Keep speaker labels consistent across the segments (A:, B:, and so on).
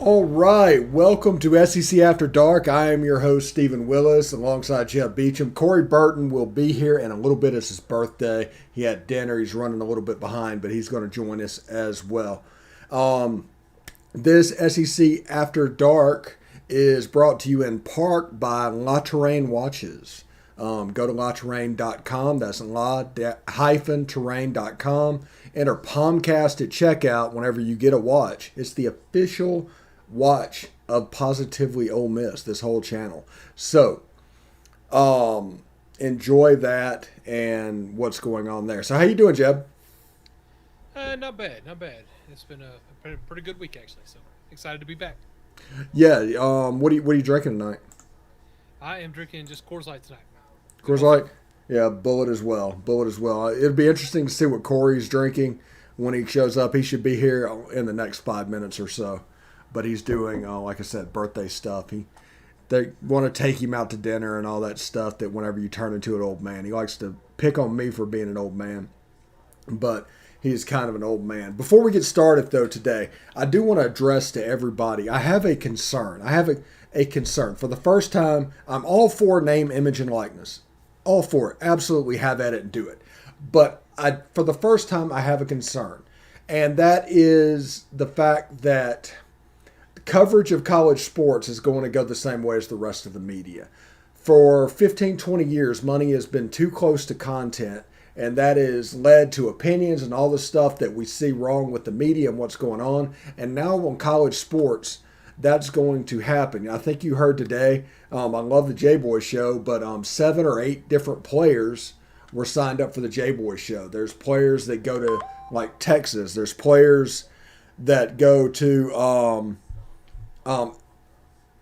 A: All right, welcome to SEC After Dark. I am your host, Stephen Willis, alongside Jeff Beecham. Corey Burton will be here in a little bit. It's his birthday. He had dinner. He's running a little bit behind, but he's going to join us as well. This SEC After Dark is brought to you in part by La Terrain Watches. Go to laterrain.com. That's la-terrain.com. Enter Palmcast at checkout whenever you get a watch. It's the official watch of Positively Ole Miss, this whole channel. So, enjoy that and what's going on there. So, how you doing, Jeb?
B: Not bad, not bad. It's been a pretty good week, actually. So, excited to be back.
A: Yeah. What are you drinking tonight?
B: I am drinking just Coors Light tonight.
A: Coors Light? Yeah, Bullet as well. Bullet as well. It'd be interesting to see what Corey's drinking when he shows up. He should be here in the next 5 minutes or so. But he's doing, like I said, birthday stuff. They want to take him out to dinner and all that stuff that whenever you turn into an old man. He likes to pick on me for being an old man. But he's kind of an old man. Before we get started, though, today, I do want to address to everybody, I have a concern. I have a concern. For the first time, I'm all for name, image, and likeness. All for it. Absolutely have at it and do it. But for the first time, I have a concern. And that is the fact that coverage of college sports is going to go the same way as the rest of the media. For 15, 20 years, money has been too close to content, and that has led to opinions and all the stuff that we see wrong with the media and what's going on. And now on college sports, that's going to happen. I think you heard today, I love the J-Boy show, but 7 or 8 different players were signed up for the J-Boy show. There's players that go to, like, Texas. There's players that go to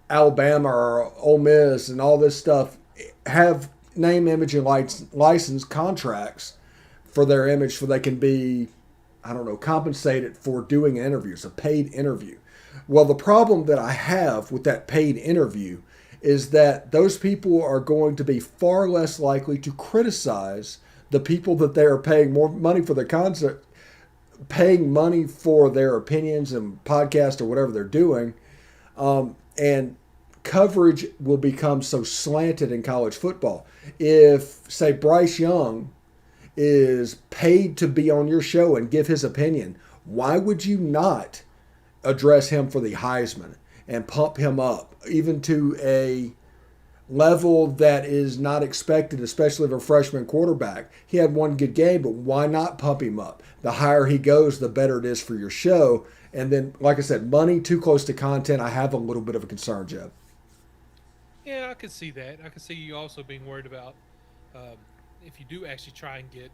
A: Alabama or Ole Miss and all this stuff, have name, image, and license contracts for their image so they can be, compensated for doing interviews, a paid interview. Well, the problem that I have with that paid interview is that those people are going to be far less likely to criticize the people that they are paying more money for their content, paying money for their opinions and podcast or whatever they're doing. And coverage will become so slanted in college football. If, say, Bryce Young is paid to be on your show and give his opinion, why would you not address him for the Heisman and pump him up, even to a level that is not expected, especially of a freshman quarterback? He had one good game, but why not pump him up? The higher he goes, the better it is for your show. And then, like I said, money too close to content, I have a little bit of a concern, Jeb.
B: Yeah, I could see that. I could see you also being worried about if you do actually try and get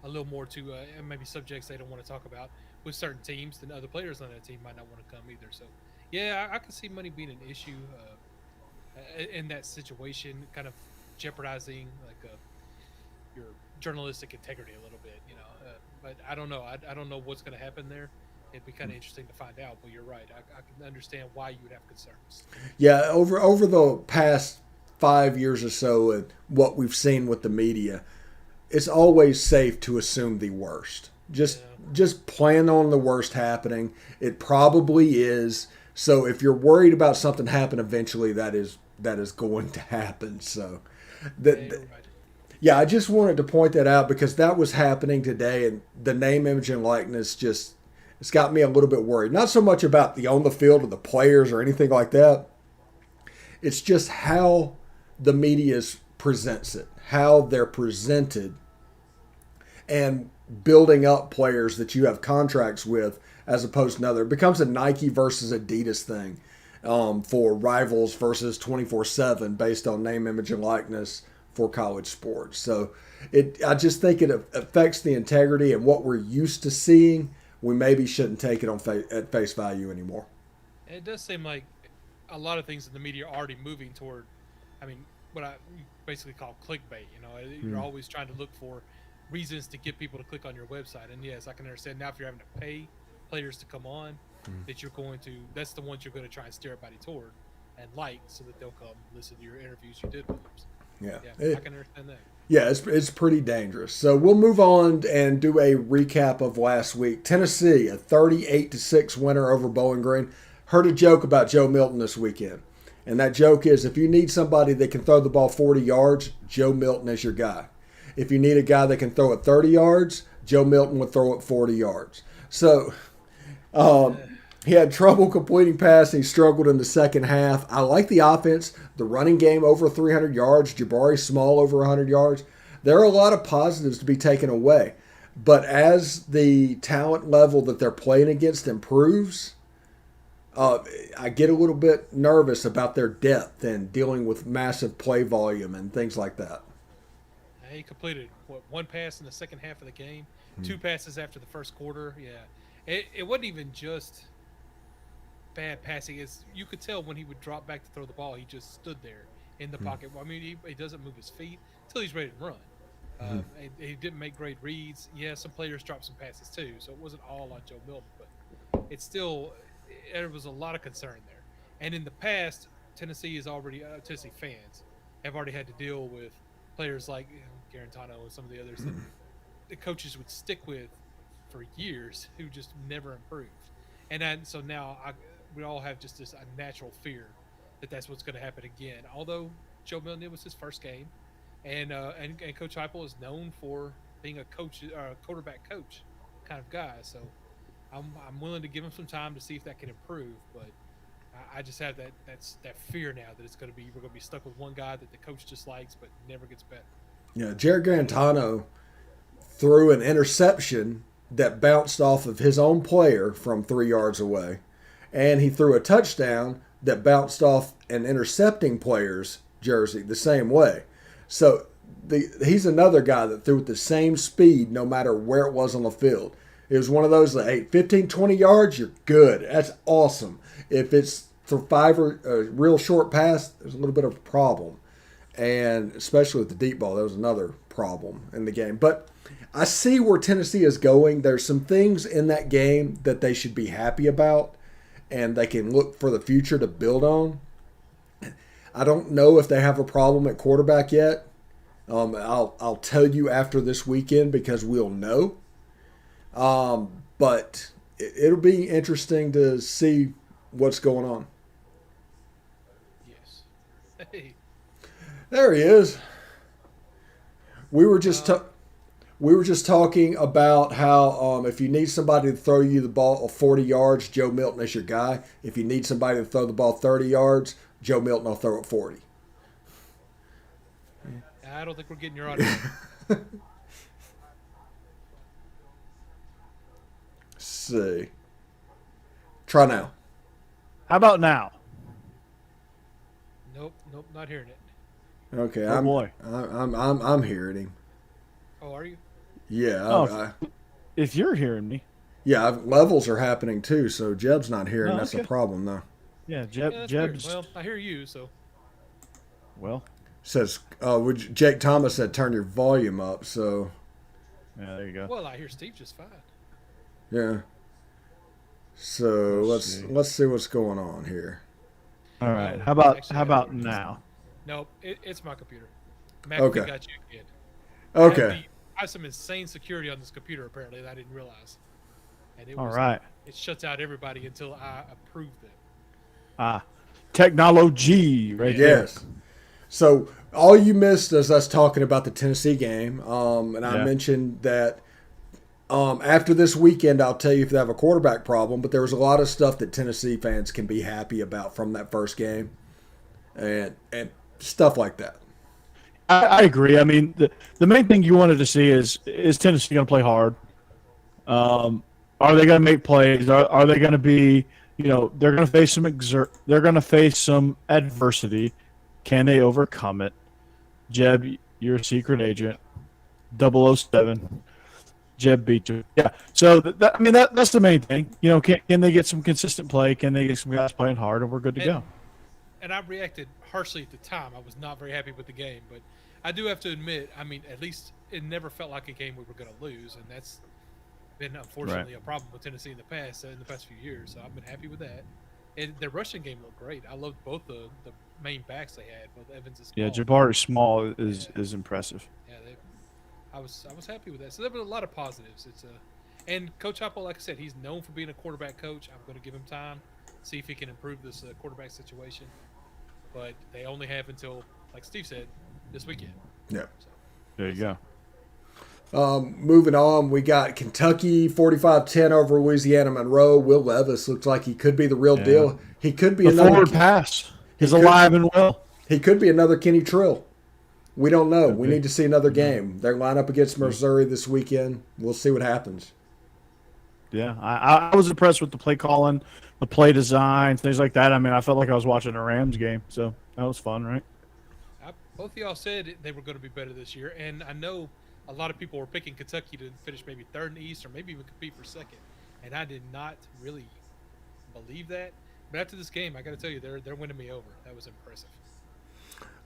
B: a little more to maybe subjects they don't want to talk about with certain teams, then other players on that team might not want to come either. So, yeah, I can see money being an issue in that situation, kind of jeopardizing your journalistic integrity a little bit, but I don't know. I don't know what's going to happen there. It'd be kind of interesting to find out, but you're right. I can understand why you would have concerns.
A: Yeah, over the past 5 years or so, and what we've seen with the media, it's always safe to assume the worst. Just plan on the worst happening. It probably is. So if you're worried about something happen eventually, that is going to happen. So yeah, I just wanted to point that out because that was happening today, and the name, image, and likeness it's got me a little bit worried. Not so much about the on the field or the players or anything like that. It's just how the media presents it, how they're presented, and building up players that you have contracts with as opposed to another. It becomes a Nike versus Adidas thing for rivals versus 24/7 based on name, image, and likeness for college sports. So I just think it affects the integrity and what we're used to seeing. We maybe shouldn't take it at face value anymore.
B: And it does seem like a lot of things in the media are already moving toward, what I basically call clickbait. You're always trying to look for reasons to get people to click on your website. And yes, I can understand now if you're having to pay players to come on, that's the ones you're going to try and steer everybody toward and so that they'll come listen to your interviews you did with them. I can understand that.
A: Yeah, it's pretty dangerous. So we'll move on and do a recap of last week. Tennessee, a 38-6 winner over Bowling Green. heard a joke about Joe Milton this weekend. And that joke is if you need somebody that can throw the ball 40 yards, Joe Milton is your guy. If you need a guy that can throw it 30 yards, Joe Milton would throw it 40 yards. So he had trouble completing passing. He struggled in the second half. I like the offense. The running game over 300 yards. Jabari Small over 100 yards. There are a lot of positives to be taken away. But as the talent level that they're playing against improves, I get a little bit nervous about their depth and dealing with massive play volume and things like that.
B: He completed one pass in the second half of the game, 2 passes after the first quarter. Yeah, it wasn't even just bad passing. You could tell when he would drop back to throw the ball, he just stood there in the pocket. I mean, he doesn't move his feet until he's ready to run. He didn't make great reads. Yeah, some players dropped some passes too, so it wasn't all on Joe Milton, but it's still there was a lot of concern there. And in the past, Tennessee fans have already had to deal with players like Garantano and some of the others that the coaches would stick with for years who just never improved. And so now we all have just a natural fear that that's what's going to happen again. Although Joe Milton, it was his first game, and Coach Heupel is known for being a quarterback coach kind of guy. So I'm willing to give him some time to see if that can improve. But I just have that fear now that we're going to be stuck with one guy that the coach just likes but never gets better.
A: Yeah, Jared Garantano threw an interception that bounced off of his own player from 3 yards away, and he threw a touchdown that bounced off an intercepting player's jersey the same way. So he's another guy that threw at the same speed no matter where it was on the field. It was one of those that, hey, 15, 20 yards, you're good. That's awesome. If it's for 5 or a real short pass, there's a little bit of a problem. And especially with the deep ball, that was another problem in the game. But I see where Tennessee is going. There's some things in that game that they should be happy about, and they can look for the future to build on. I don't know if they have a problem at quarterback yet. I'll tell you after this weekend because we'll know. But it'll be interesting to see what's going on.
B: Yes. Hey.
A: There he is. We were just talking about how if you need somebody to throw you the ball 40 yards, Joe Milton is your guy. If you need somebody to throw the ball 30 yards, Joe Milton will throw it 40.
B: I don't think we're getting your audio.
A: See. Try now.
C: How about now?
B: Nope, not hearing it.
A: Okay,
C: Oh, boy.
A: I'm hearing him.
B: Oh, are you?
A: Yeah.
C: If you're hearing me.
A: Yeah, levels are happening too, so Jeb's not hearing.
C: Oh,
A: That's a
C: okay.
A: problem, though.
C: Yeah,
B: That's
C: Jeb's.
B: weird. Well, I hear you, so.
C: Well,
A: Says, Jake Thomas said turn your volume up, so.
C: yeah, there you go.
B: Well, I hear Steve just fine.
A: Yeah. So
C: Let's
A: let's see what's going on here.
C: All right.
B: No,
C: How about
B: actually,
C: now?
B: Nope, it's my computer. McAfee
A: Okay.
B: got you again.
A: Okay.
B: I have some insane security on this computer apparently that I didn't realize. And
C: All right.
B: It shuts out everybody until I approve them.
C: Technology right there.
A: Yes. So all you missed is us talking about the Tennessee game, and I
C: Yeah.
A: mentioned that after this weekend, I'll tell you if they have a quarterback problem. But there was a lot of stuff that Tennessee fans can be happy about from that first game, and stuff like that.
C: I agree. I mean, the main thing you wanted to see is Tennessee going to play hard? Are they going to make plays? Are they going to be, they're going to face they're going to face some adversity. Can they overcome it? Jeb, you're a secret agent. 007. Jeb Beecham. Yeah. So that's the main thing. Can they get some consistent play? Can they get some guys playing hard, and we're good to go?
B: And I reacted harshly at the time. I was not very happy with the game, but I do have to admit, at least it never felt like a game we were going to lose, and that's been unfortunately a problem with Tennessee in the past few years. So I've been happy with that. And their rushing game looked great. I loved both the main backs they had, both Evans and Small.
C: Yeah, Jabari Small is impressive.
B: Yeah, I was happy with that. So there were a lot of positives. And Coach Heupel, like I said, he's known for being a quarterback coach. I'm going to give him time see if he can improve this quarterback situation. But they only have until, like Steve said, this weekend.
A: Yeah.
B: So,
C: There you go.
A: Moving on, we got Kentucky 45-10 over Louisiana Monroe. Will Levis looks like he could be the real deal. He could be
C: The
A: another
C: forward pass is
A: could-
C: alive and well.
A: He could be another Kenny Trill. We don't know.
C: Could
A: We
C: be.
A: need to see another game. Their lineup against Missouri this weekend. We'll see what happens.
C: Yeah, I was impressed with the play calling, the play design, things like that. I mean, I felt like I was watching a Rams game, so that was fun, right?
B: both of y'all said they were going to be better this year, and I know a lot of people were picking Kentucky to finish maybe third in the East or maybe even compete for second, and I did not really believe that. But after this game, I got to tell you, they're winning me over. That was impressive.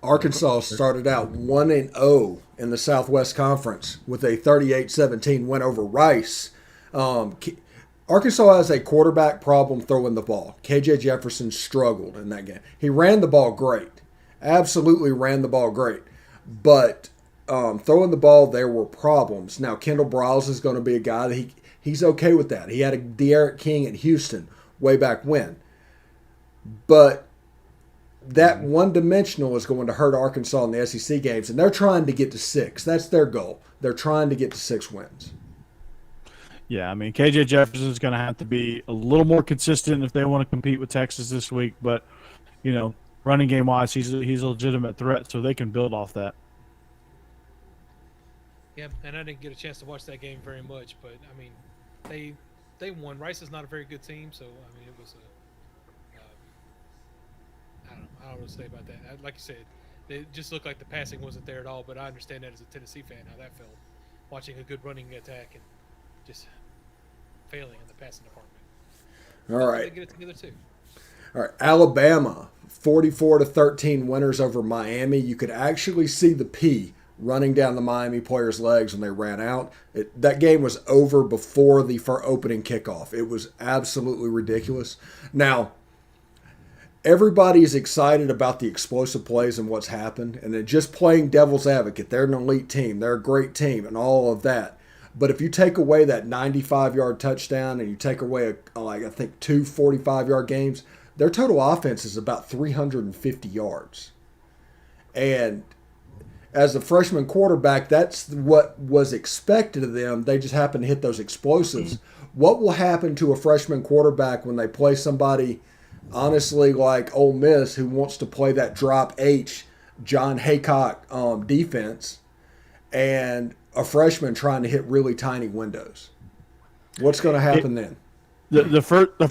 A: Arkansas started out 1-0 in the Southwest Conference with a 38-17 win over Rice. Arkansas has a quarterback problem throwing the ball. KJ Jefferson struggled in that game. He ran the ball great. Absolutely ran the ball great. But throwing the ball, there were problems. Now, Kendall Briles is going to be a guy that he's okay with that. He had a De'Aaron King at Houston way back when. But that one-dimensional is going to hurt Arkansas in the SEC games, and they're trying to get to 6. That's their goal. They're trying to get to 6 wins.
C: Yeah, I mean, KJ Jefferson is going to have to be a little more consistent if they want to compete with Texas this week. But, you know, running game-wise, he's a legitimate threat, so they can build off that.
B: Yeah, and I didn't get a chance to watch that game very much, but, I mean, they won. Rice is not a very good team, so, I mean, it was I don't know what to say about that. Like you said, it just looked like the passing wasn't there at all, but I understand that as a Tennessee fan, how that felt, watching a good running attack and just failing in the passing department.
A: All right.
B: They get it together, too.
A: All right, Alabama, 44-13 winners over Miami. You could actually see the P running down the Miami players' legs when they ran out. That game was over before the opening kickoff. It was absolutely ridiculous. Now, everybody's excited about the explosive plays and what's happened, and then just playing devil's advocate. They're an elite team. They're a great team and all of that. But if you take away that 95-yard touchdown and you take away, I think, 2 45-yard games, their total offense is about 350 yards. And as a freshman quarterback, that's what was expected of them. They just happened to hit those explosives. What will happen to a freshman quarterback when they play somebody, honestly, like Ole Miss, who wants to play that drop H, John Haycock defense, and a freshman trying to hit really tiny windows? What's going to happen then?
C: The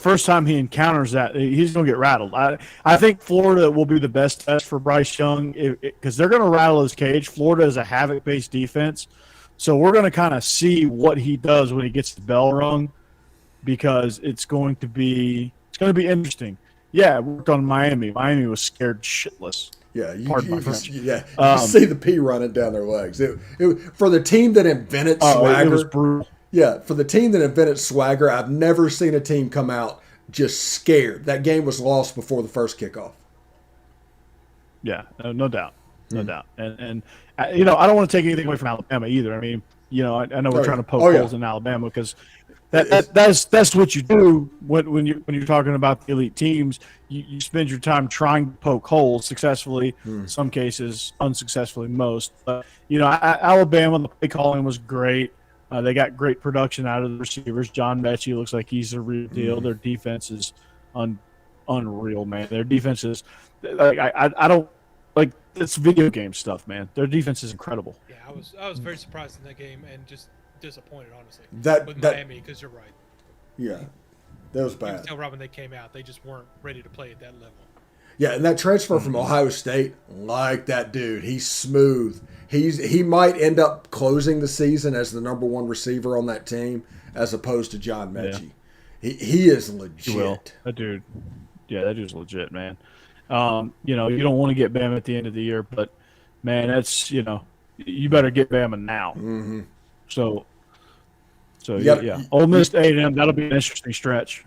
C: first time he encounters that, he's going to get rattled. I think Florida will be the best test for Bryce Young because they're going to rattle his cage. Florida is a havoc-based defense, so we're going to kind of see what he does when he gets the bell rung, because it's going to be interesting. Yeah, we worked on Miami. Miami was scared shitless.
A: Yeah, you see the P running down their legs. For the team that invented swagger,
C: it was brutal.
A: Yeah, for the team that invented swagger, I've never seen a team come out just scared. That game was lost before the first kickoff.
C: Yeah, no doubt. No doubt. And you know, I don't want to take anything away from Alabama either. I mean, you know, I know we're trying to poke holes in Alabama because that's what you do when you're talking about the elite teams. You spend your time trying to poke holes successfully, some cases unsuccessfully, most. But you know, Alabama, the play calling was great. They got great production out of the receivers. John Mechie looks like he's a real deal. Their defense is unreal, man. Their defense is like I don't like it's video game stuff, man. Their defense is incredible.
B: Yeah, I was very surprised in that game and just disappointed, honestly, with
A: that
B: Miami, because you're right.
A: Yeah, that was
B: You
A: bad.
B: can tell right when they came out, they just weren't ready to play at that level.
A: Yeah, and that transfer from Ohio State, like that dude, he's smooth. He might end up closing the season as the number one receiver on that team, as opposed to John Mechie. Yeah. He is legit.
C: He will. That dude, that dude's legit, man. You know, you don't want to get Bama at the end of the year, but man, that's you better get Bama now.
A: Mm-hmm.
C: So Ole Miss A&M, that'll be an interesting stretch.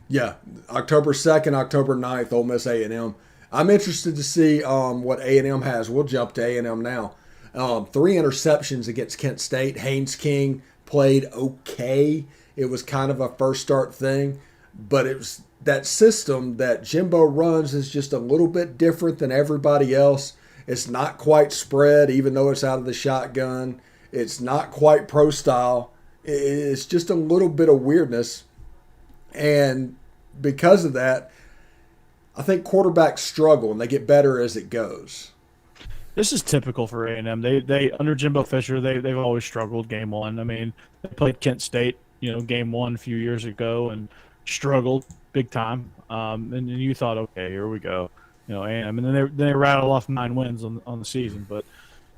A: Yeah, October 2nd, October 9th, Ole Miss A&M. I'm interested to see what A&M has. We'll jump to A&M now. 3 interceptions against Kent State. Haynes King played okay. It was kind of a first start thing, but that system that Jimbo runs is just a little bit different than everybody else. It's not quite spread, even though it's out of the shotgun. It's not quite pro style. It's just a little bit of weirdness. And because of that, I think quarterbacks struggle and they get better as it goes.
C: This is typical for A&M. They under Jimbo Fisher, they've always struggled game one. I mean, they played Kent State, game one a few years ago and struggled big time. And you thought, okay, here we go, A&M, and then they rattle off 9 wins on the season. But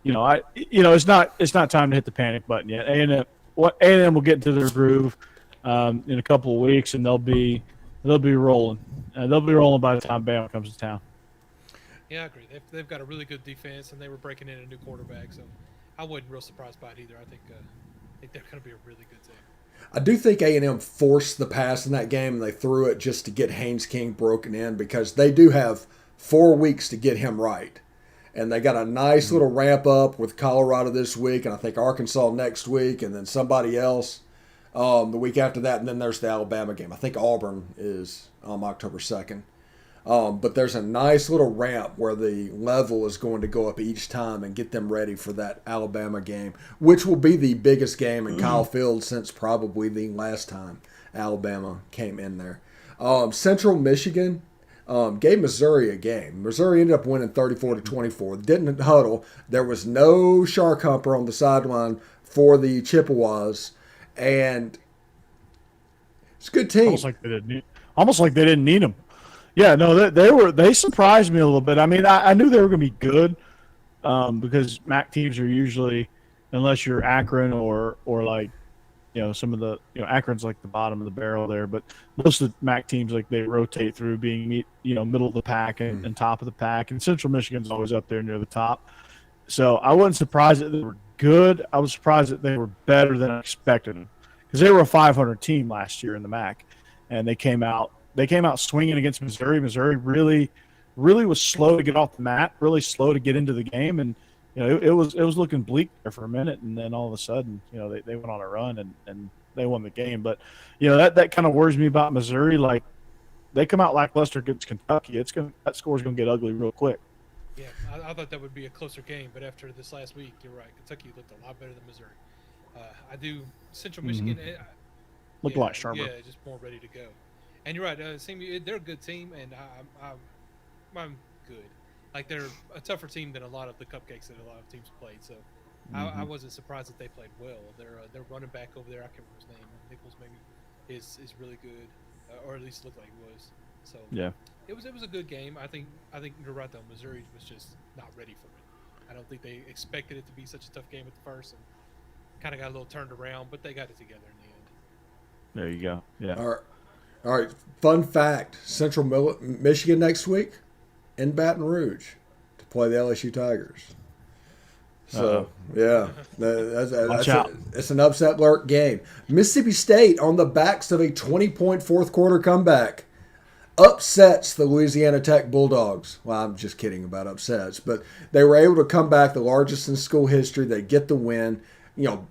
C: it's not time to hit the panic button yet. A&M will get into their groove in a couple of weeks, and they'll be rolling. They'll be rolling by the time Bama comes to town.
B: Yeah, I agree. They've got a really good defense, and they were breaking in a new quarterback, so I wasn't real surprised by it either. I think they're going to be a really good team.
A: I do think A&M forced the pass in that game, and they threw it just to get Haynes King broken in because they do have 4 weeks to get him right. And they got a nice little ramp up with Colorado this week, and I think Arkansas next week, and then somebody else the week after that, and then there's the Alabama game. I think Auburn is October 2nd. But there's a nice little ramp where the level is going to go up each time and get them ready for that Alabama game, which will be the biggest game in Kyle Field since probably the last time Alabama came in there. Central Michigan gave Missouri a game. Missouri ended up winning 34-24. Didn't huddle. There was no shark humper on the sideline for the Chippewas, and it's a good team.
C: Almost like they didn't need them. Yeah, no, they surprised me a little bit. I mean, I knew they were going to be good because MAC teams are usually, unless you're Akron or like, some of the Akron's like the bottom of the barrel there, but most of the MAC teams like they rotate through being middle of the pack and top of the pack, and Central Michigan's always up there near the top. So I wasn't surprised that they were good. I was surprised that they were better than I expected because they were a 500 team last year in the MAC, and they came out swinging against Missouri. Missouri really was slow to get off the mat, really slow to get into the game, and it was looking bleak there for a minute, and then all of a sudden, they went on a run and they won the game. But that kind of worries me about Missouri. Like they come out lackluster against Kentucky, that score's gonna get ugly real quick.
B: Yeah, I thought that would be a closer game, but after this last week, you're right. Kentucky looked a lot better than Missouri. I do Central Michigan
C: looked a lot sharper.
B: Yeah, just more ready to go. And you're right. They're a good team, and I'm good. Like they're a tougher team than a lot of the cupcakes that a lot of teams played. So I wasn't surprised that they played well. Their running back over there, I can't remember his name, Nichols maybe, is really good, or at least looked like he was. So
C: yeah,
B: it was a good game. I think you're right though. Missouri was just not ready for it. I don't think they expected it to be such a tough game at the first, and kind of got a little turned around, but they got it together in the end.
C: There you go. Yeah.
A: All right, fun fact, Central Michigan next week in Baton Rouge to play the LSU Tigers. So, yeah, it's an upset alert game. Mississippi State, on the backs of a 20-point fourth quarter comeback, upsets the Louisiana Tech Bulldogs. Well, I'm just kidding about upsets, but they were able to come back, the largest in school history. They get the win.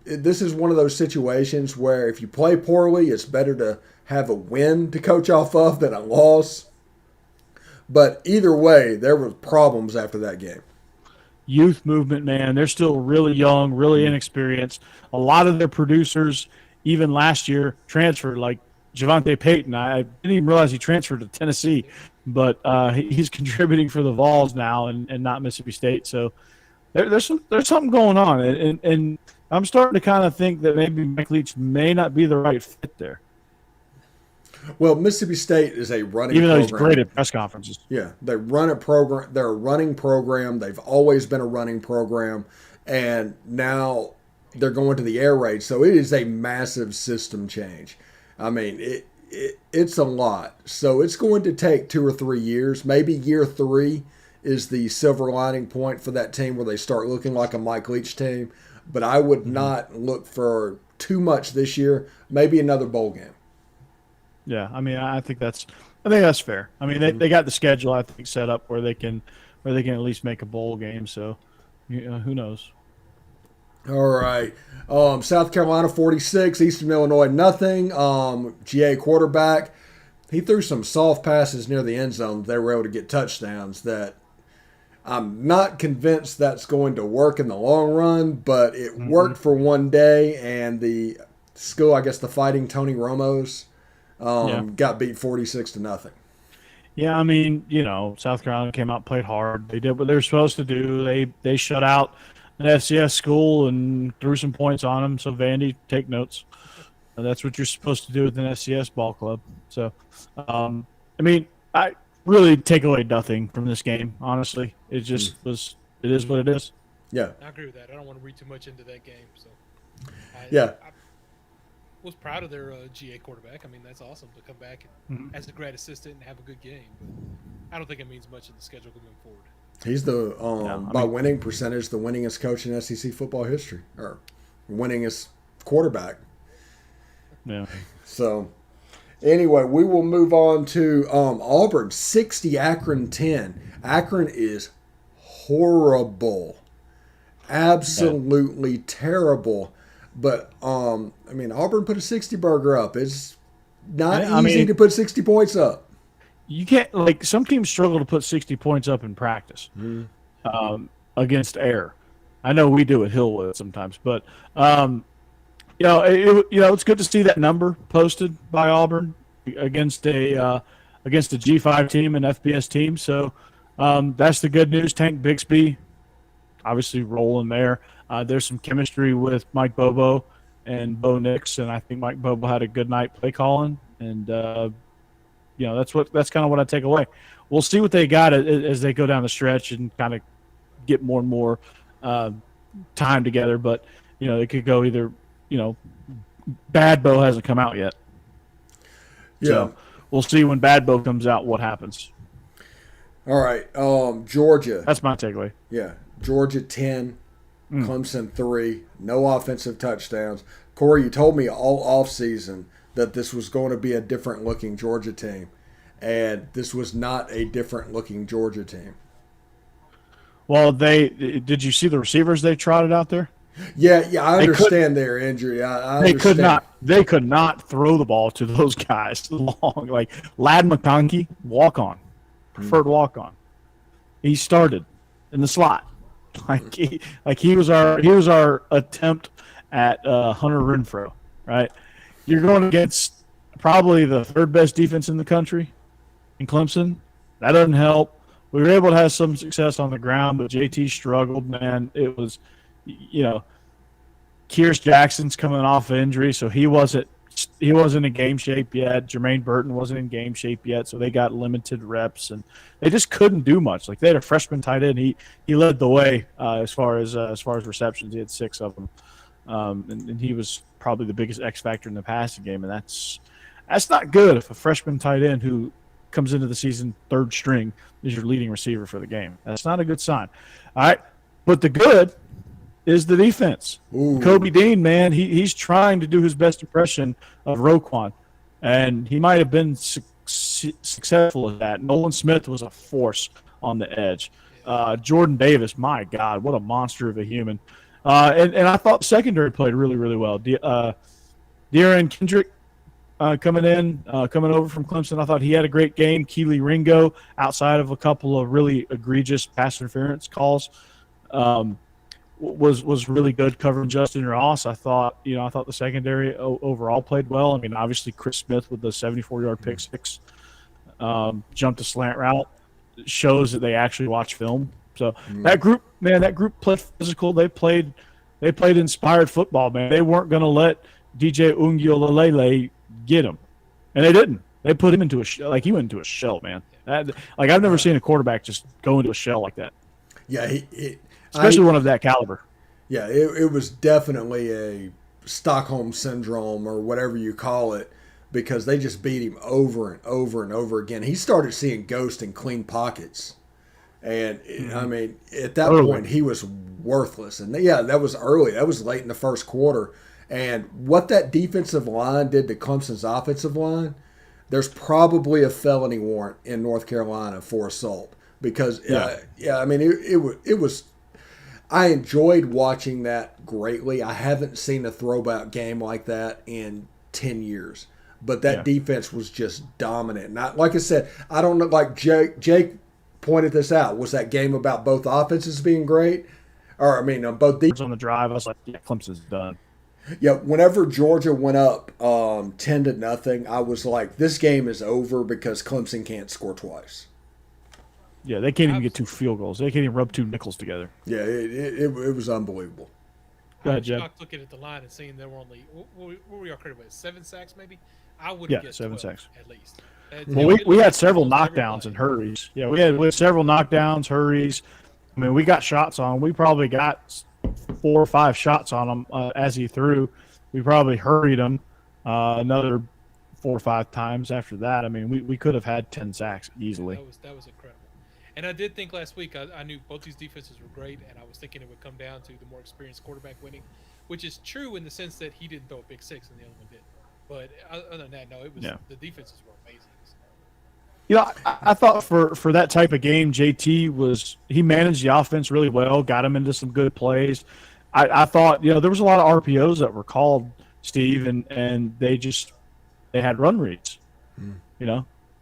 A: This is one of those situations where if you play poorly, it's better to have a win to coach off of than a loss. But either way, there were problems after that game.
C: Youth movement, man. They're still really young, really inexperienced. A lot of their producers, even last year, transferred, like Javante Payton. I didn't even realize he transferred to Tennessee, but he's contributing for the Vols now and not Mississippi State. So there's something going on. And I'm starting to kind of think that maybe Mike Leach may not be the right fit there.
A: Well, Mississippi State is a running
C: even though
A: program.
C: He's great at press conferences.
A: Yeah, they run a program. They're a running program. They've always been a running program, and now they're going to the air raid. So it is a massive system change. I mean, it's a lot. So it's going to take 2 or 3 years. Maybe year 3 is the silver lining point for that team where they start looking like a Mike Leach team. But I would not look for too much this year. Maybe another bowl game.
C: Yeah, I mean, I think that's fair. I mean, they got the schedule, I think, set up where they can at least make a bowl game. So, who knows?
A: All right, South Carolina 46, Eastern Illinois nothing. GA quarterback he threw some soft passes near the end zone. They were able to get touchdowns that I'm not convinced that's going to work in the long run, but it worked for one day, and the school, I guess the Fighting Tony Romos, got beat 46-0.
C: Yeah, I mean, South Carolina came out and played hard. They did what they were supposed to do. They shut out an FCS school and threw some points on them. So, Vandy, take notes. That's what you're supposed to do with an FCS ball club. So, I mean, I really take away nothing from this game, honestly. It just was – it is what it is.
A: Yeah.
B: I agree with that. I don't want to read too much into that game. So, I was proud of their GA quarterback. I mean, that's awesome to come back as a grad assistant and have a good game. But I don't think it means much in the schedule going forward.
A: He's the winning percentage, the winningest coach in SEC football history, or winningest quarterback.
C: Yeah.
A: So, anyway, we will move on to Auburn 60, Akron 10. Akron is horrible, absolutely terrible. But I mean, Auburn put a 60 burger up. It's not easy to put 60 points up.
C: You can't some teams struggle to put 60 points up in practice against air. I know we do at Hillwood sometimes, but it's good to see that number posted by Auburn against a G5 team, an FBS team. So that's the good news. Tank Bixby, obviously rolling there. There's some chemistry with Mike Bobo and Bo Nix, and I think Mike Bobo had a good night play calling, and that's kind of what I take away. We'll see what they got as they go down the stretch and kind of get more and more time together. But it could go either. Bad Bo hasn't come out yet, so we'll see when Bad Bo comes out what happens.
A: All right, Georgia.
C: That's my takeaway.
A: Yeah, Georgia 10. Clemson 3, no offensive touchdowns. Corey, you told me all offseason that this was going to be a different looking Georgia team, and this was not a different looking Georgia team.
C: Well, did you see the receivers they trotted out there?
A: Yeah, I understand their injury. I understand.
C: They could not throw the ball to those guys long. Like Lad McConkey, walk on, preferred walk on. He started in the slot. He was our attempt at Hunter Renfrow, right? You're going against probably the third best defense in the country in Clemson. That doesn't help. We were able to have some success on the ground, but JT struggled, man. It was, Kyrus Jackson's coming off of injury, so he wasn't in game shape yet. Jermaine Burton wasn't in game shape yet, so they got limited reps, and they just couldn't do much. Like they had a freshman tight end. He led the way as far as receptions. He had 6 of them, and he was probably the biggest X factor in the passing game. And that's not good if a freshman tight end who comes into the season third string is your leading receiver for the game. That's not a good sign. All right, but the good is the defense.
A: Ooh.
C: Kobe Dean, man, he's trying to do his best impression of Roquan, and he might have been successful at that. Nolan Smith was a force on the edge. Jordan Davis, my God, what a monster of a human. And I thought the secondary played really, really well. De'Aaron Kendrick coming over from Clemson, I thought he had a great game. Keely Ringo, outside of a couple of really egregious pass interference calls, was really good covering Justin Ross. I thought the secondary overall played well. I mean, obviously Chris Smith with the 74-yard pick six, jumped a slant route, shows that they actually watch film. So that group played physical. They played inspired football, man. They weren't going to let DJ Ungiolelele get him, and they didn't. They put him into a shell. Like he went into a shell, man. I've never seen a quarterback just go into a shell like that.
A: Yeah,
C: especially one of that caliber.
A: Yeah, it was definitely a Stockholm syndrome or whatever you call it, because they just beat him over and over and over again. He started seeing ghosts in clean pockets. And, I mean, at that point, he was worthless. And, that was early. That was late in the first quarter. And what that defensive line did to Clemson's offensive line, there's probably a felony warrant in North Carolina for assault. Because, I mean, it was – I enjoyed watching that greatly. I haven't seen a throwback game like that in 10 years. but that defense was just dominant. Not like I said, I don't know. Like Jake pointed this out. Was that game about both offenses being great? Or I mean, both
C: on the drive, I was like, yeah, Clemson's done.
A: Yeah, whenever Georgia went up 10-0, I was like, this game is over because Clemson can't score twice.
C: Yeah, they can't even get 2 field goals. They can't even rub 2 nickels together.
A: Yeah, it was unbelievable.
C: Go ahead, Jeb.
B: I was shocked looking at the line and seeing there were only what were y'all credited with? 7 sacks maybe? I would have guessed
C: 7
B: 12
C: sacks
B: at least.
C: Well, we had several knockdowns and hurries. Yeah, we had several knockdowns, hurries. I mean, we got shots on him. We probably got 4 or 5 shots on him as he threw. We probably hurried him another 4 or 5 times after that. I mean, we could have had 10 sacks easily.
B: That was incredible. And I did think last week I knew both these defenses were great, and I was thinking it would come down to the more experienced quarterback winning, which is true in the sense that he didn't throw a pick six and the other one did. But other than that, no, it was the defenses were amazing.
C: You know, I thought for that type of game, JT he managed the offense really well, got him into some good plays. I thought, there was a lot of RPOs that were called, Steve, and they had run reads.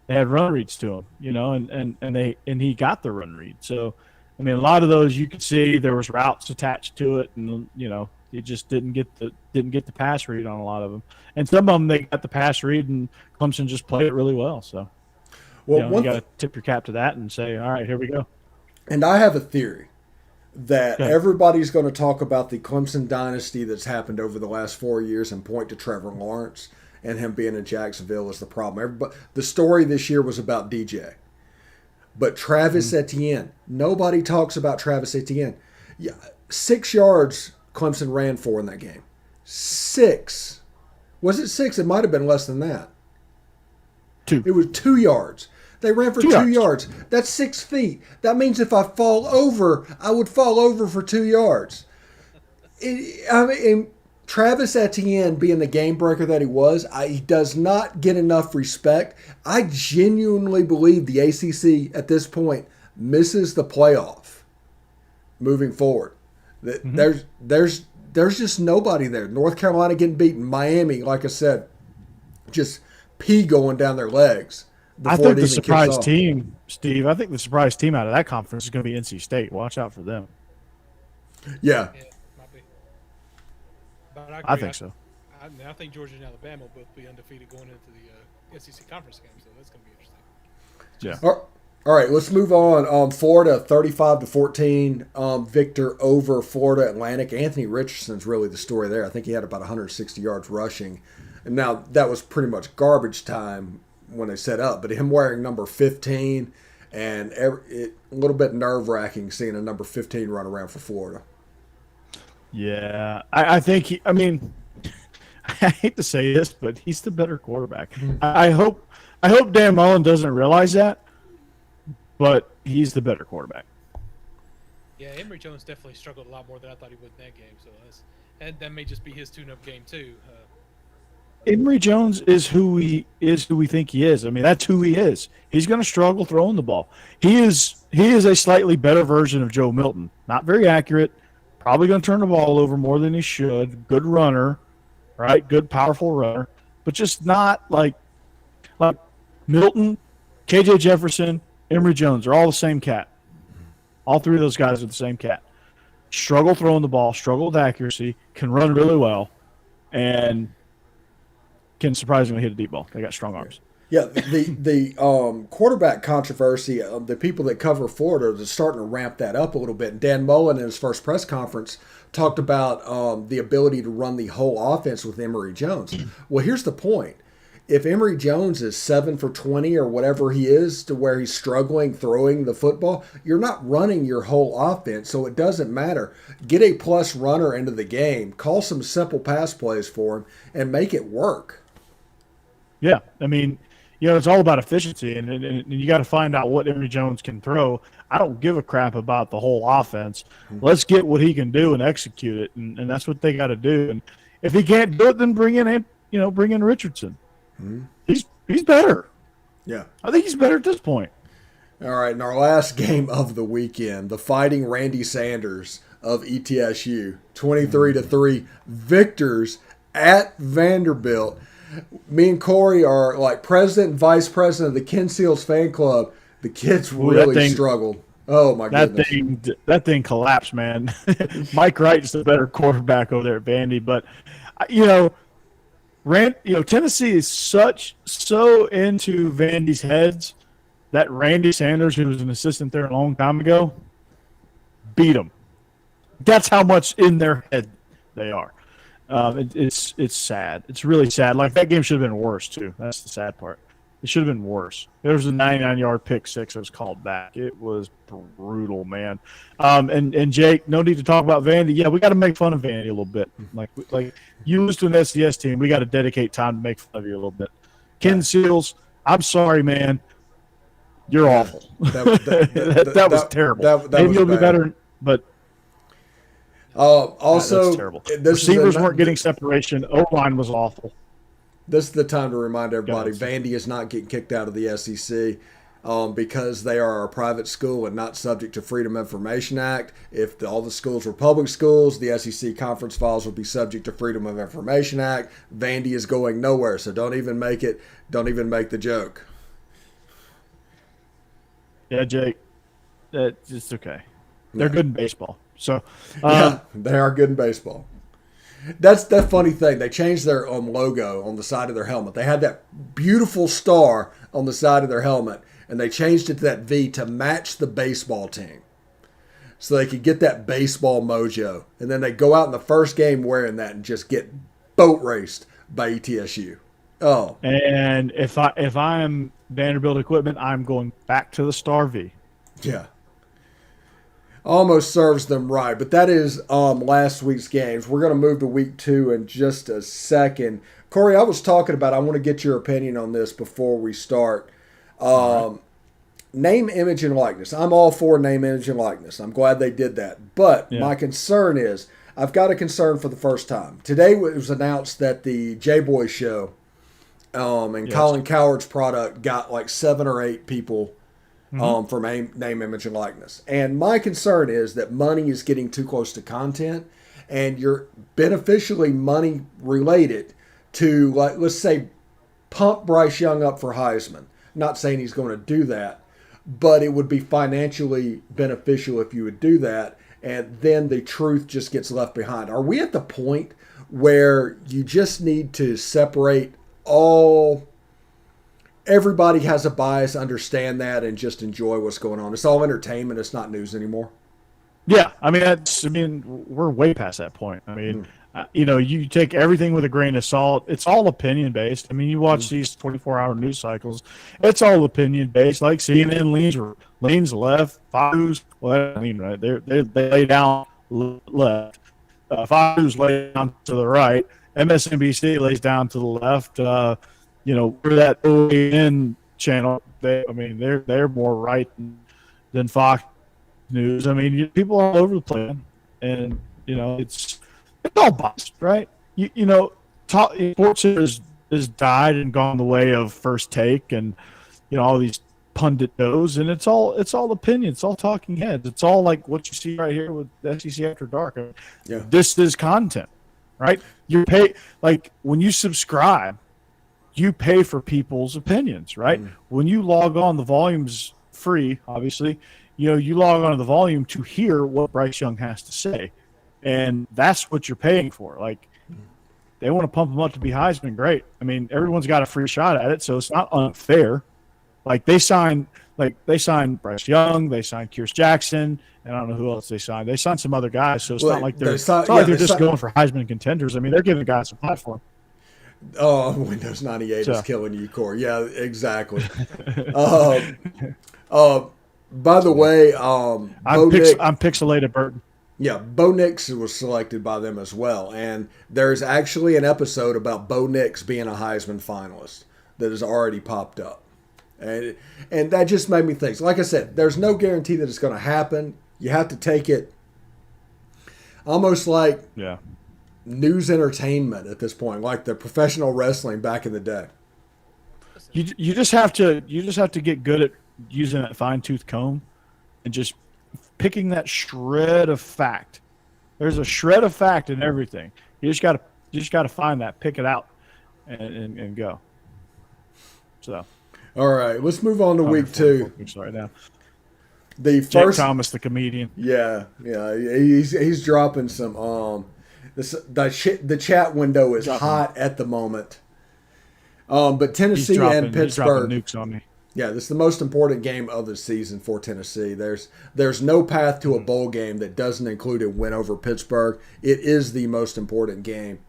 C: They had run reads to him, and he got the run read. So, I mean, a lot of those you could see there was routes attached to it, and he just didn't get the pass read on a lot of them. And some of them they got the pass read, and Clemson just played it really well. So, you got to tip your cap to that and say, all right, here we go.
A: And I have a theory that everybody's going to talk about the Clemson dynasty that's happened over the last 4 years and point to Trevor Lawrence and him being in Jacksonville is the problem. The story this year was about DJ. But Travis Etienne, nobody talks about Travis Etienne. 6 yards Clemson ran for in that game. 6. Was it 6? It might have been less than that.
C: 2.
A: It was 2 yards. They ran for 2 yards. That's 6 feet. That means if I fall over, I would fall over for 2 yards. Travis Etienne, being the game breaker that he was, he does not get enough respect. I genuinely believe the ACC at this point misses the playoff moving forward. There's just nobody there. North Carolina getting beaten. Miami, like I said, just pee going down their legs.
C: I think the surprise team, Steve, I think the surprise team out of that conference is going to be NC State. Watch out for them.
A: Yeah.
B: Might be. But
C: I think so.
B: I think Georgia and Alabama will both be undefeated going into the SEC conference game, so that's going to be interesting.
C: Yeah.
A: All right, let's move on. Florida 35-14 victor over Florida Atlantic. Anthony Richardson's really the story there. I think he had about 160 yards rushing. And now that was pretty much garbage time when they set up, but him wearing number 15 and a little bit nerve-wracking seeing a number 15 run around for Florida.
C: Yeah, I think I hate to say this, but he's the better quarterback. I hope Dan Mullen doesn't realize that, but he's the better quarterback.
B: Yeah, Emory Jones definitely struggled a lot more than I thought he would in that game. So that may just be his tune-up game too.
C: Emory Jones is who we think he is. I mean, that's who he is. He's going to struggle throwing the ball. He is a slightly better version of Joe Milton. Not very accurate. Probably going to turn the ball over more than he should. Good runner, right? Good, powerful runner, but just not like Milton, KJ Jefferson, Emory Jones are all the same cat. All 3 of those guys are the same cat. Struggle throwing the ball, struggle with accuracy, can run really well, and can surprisingly hit a deep ball. They got strong arms.
A: Yeah, the quarterback controversy, the people that cover Florida are starting to ramp that up a little bit. And Dan Mullen in his first press conference talked about the ability to run the whole offense with Emory Jones. Well, here's the point. If Emory Jones is 7 for 20 or whatever he is to where he's struggling throwing the football, you're not running your whole offense, so it doesn't matter. Get a plus runner into the game, call some simple pass plays for him, and make it work.
C: Yeah, I mean, it's all about efficiency, and you got to find out what Emory Jones can throw. I don't give a crap about the whole offense. Let's get what he can do and execute it, and that's what they got to do. And if he can't do it, then bring in Richardson. He's better.
A: Yeah,
C: I think he's better at this point.
A: All right, in our last game of the weekend, the Fighting Randy Sanders of ETSU, 23-3 victors at Vanderbilt. Me and Corey are like president and vice president of the Ken Seals fan club. The kids
C: Ooh, that
A: really
C: thing-
A: struggled. Oh my
C: That
A: goodness.
C: thing collapsed, man. Mike Wright's the better quarterback over there at Vandy, but you know, Tennessee is so into Vandy's heads that Randy Sanders, who was an assistant there a long time ago, beat him. That's how much in their head they are. It's sad. It's really sad. Like that game should have been worse too. That's the sad part. It should have been worse. There was a 99-yard pick six that was called back. It was brutal, man. And Jake, no need to talk about Vandy. Yeah, we got to make fun of Vandy a little bit. Like you lose to an SDS team, we got to dedicate time to make fun of you a little bit. Ken Seals, I'm sorry, man. You're awful. That was terrible. Maybe
A: was
C: you'll be
A: bad.
C: better, but
A: Also,
C: that's terrible.
A: this
C: Receivers
A: is
C: weren't getting separation. O-line was awful.
A: This is the time to remind everybody:
C: Yes.
A: Vandy is not getting kicked out of the SEC because they are a private school and not subject to Freedom of Information Act. If all the schools were public schools, the SEC conference files would be subject to Freedom of Information Act. Vandy is going nowhere, so don't even make it. Don't even make the joke.
C: Yeah, Jake, it's okay. They're good in baseball. So,
A: Yeah, they are good in baseball. That's the funny thing. They changed their logo on the side of their helmet. They had that beautiful star on the side of their helmet, and they changed it to that V to match the baseball team, so they could get that baseball mojo. And then they go out in the first game wearing that and just get boat raced by ETSU. Oh,
C: and if I'm Vanderbilt equipment, I'm going back to the Star V.
A: yeah. Almost serves them right, but that is last week's games. We're going to move to week 2 in just a second. Corey, I was talking about, I want to get your opinion on this before we start. Name, image, and likeness. I'm all for name, image, and likeness. I'm glad they did that. But my concern is, I've got a concern for the first time. Today it was announced that the J-Boy show and Colin Coward's product got like 7 or 8 people for name, image, and likeness. And my concern is that money is getting too close to content, and you're beneficially money related to, like, let's say, pump Bryce Young up for Heisman. Not saying he's going to do that, but it would be financially beneficial if you would do that, and then the truth just gets left behind. Are we at the point where you just need to separate all? Everybody has a bias, understand that, and just enjoy what's going on. It's all entertainment. It's not news anymore.
C: Yeah, I mean, we're way past that point. I mean, you take everything with a grain of salt. It's all opinion based. I mean, you watch these 24-hour news cycles. It's all opinion based. Like CNN leans left, Fox News, well, I mean, right? They lay down left. Fox News lays down to the right. MSNBC lays down to the left. For that OAN channel, they're more right than Fox News. I mean, people all over the place, and it's all biased, right? Sports has died and gone the way of First Take and all these pundit shows, and it's all opinion, it's all talking heads, it's all like what you see right here with SEC After Dark. This is content, right? You pay, like when you subscribe. You pay for people's opinions, right? When you log on, the volume's free, obviously. You log on to the volume to hear what Bryce Young has to say. And that's what you're paying for. Like, they want to pump him up to be Heisman, great. I mean, everyone's got a free shot at it, so it's not unfair. Like, they signed Bryce Young, they signed Kyrus Jackson, and I don't know who else they signed. They signed some other guys, so it's not like they're just going for Heisman contenders. I mean, they're giving guys a platform.
A: Oh, Windows 98 is killing you, Corey. Yeah, exactly. By the way,
C: I'm pixelated, Burton.
A: Yeah, Bo Nix was selected by them as well, and there's actually an episode about Bo Nix being a Heisman finalist that has already popped up, and that just made me think. Like I said, there's no guarantee that it's going to happen. You have to take it almost like news entertainment at this point, like the professional wrestling back in the day.
C: You just have to get good at using that fine-tooth comb and just picking that shred of fact. There's a shred of fact in everything. You just got to find that, pick it out, and go. So
A: All right, let's move on to week
C: 144
A: 2.
C: picks right now.
A: The
C: Jake
A: first,
C: Thomas, the comedian.
A: yeah, he's dropping some. The chat window is
C: Dropping.
A: hot at the moment. But
C: He's
A: Tennessee
C: dropping,
A: and
C: he's dropping
A: Pittsburgh.
C: nukes on me.
A: Yeah, this is the most important game of the season for Tennessee. There's no path to a bowl game that doesn't include a win over Pittsburgh. It is the most important game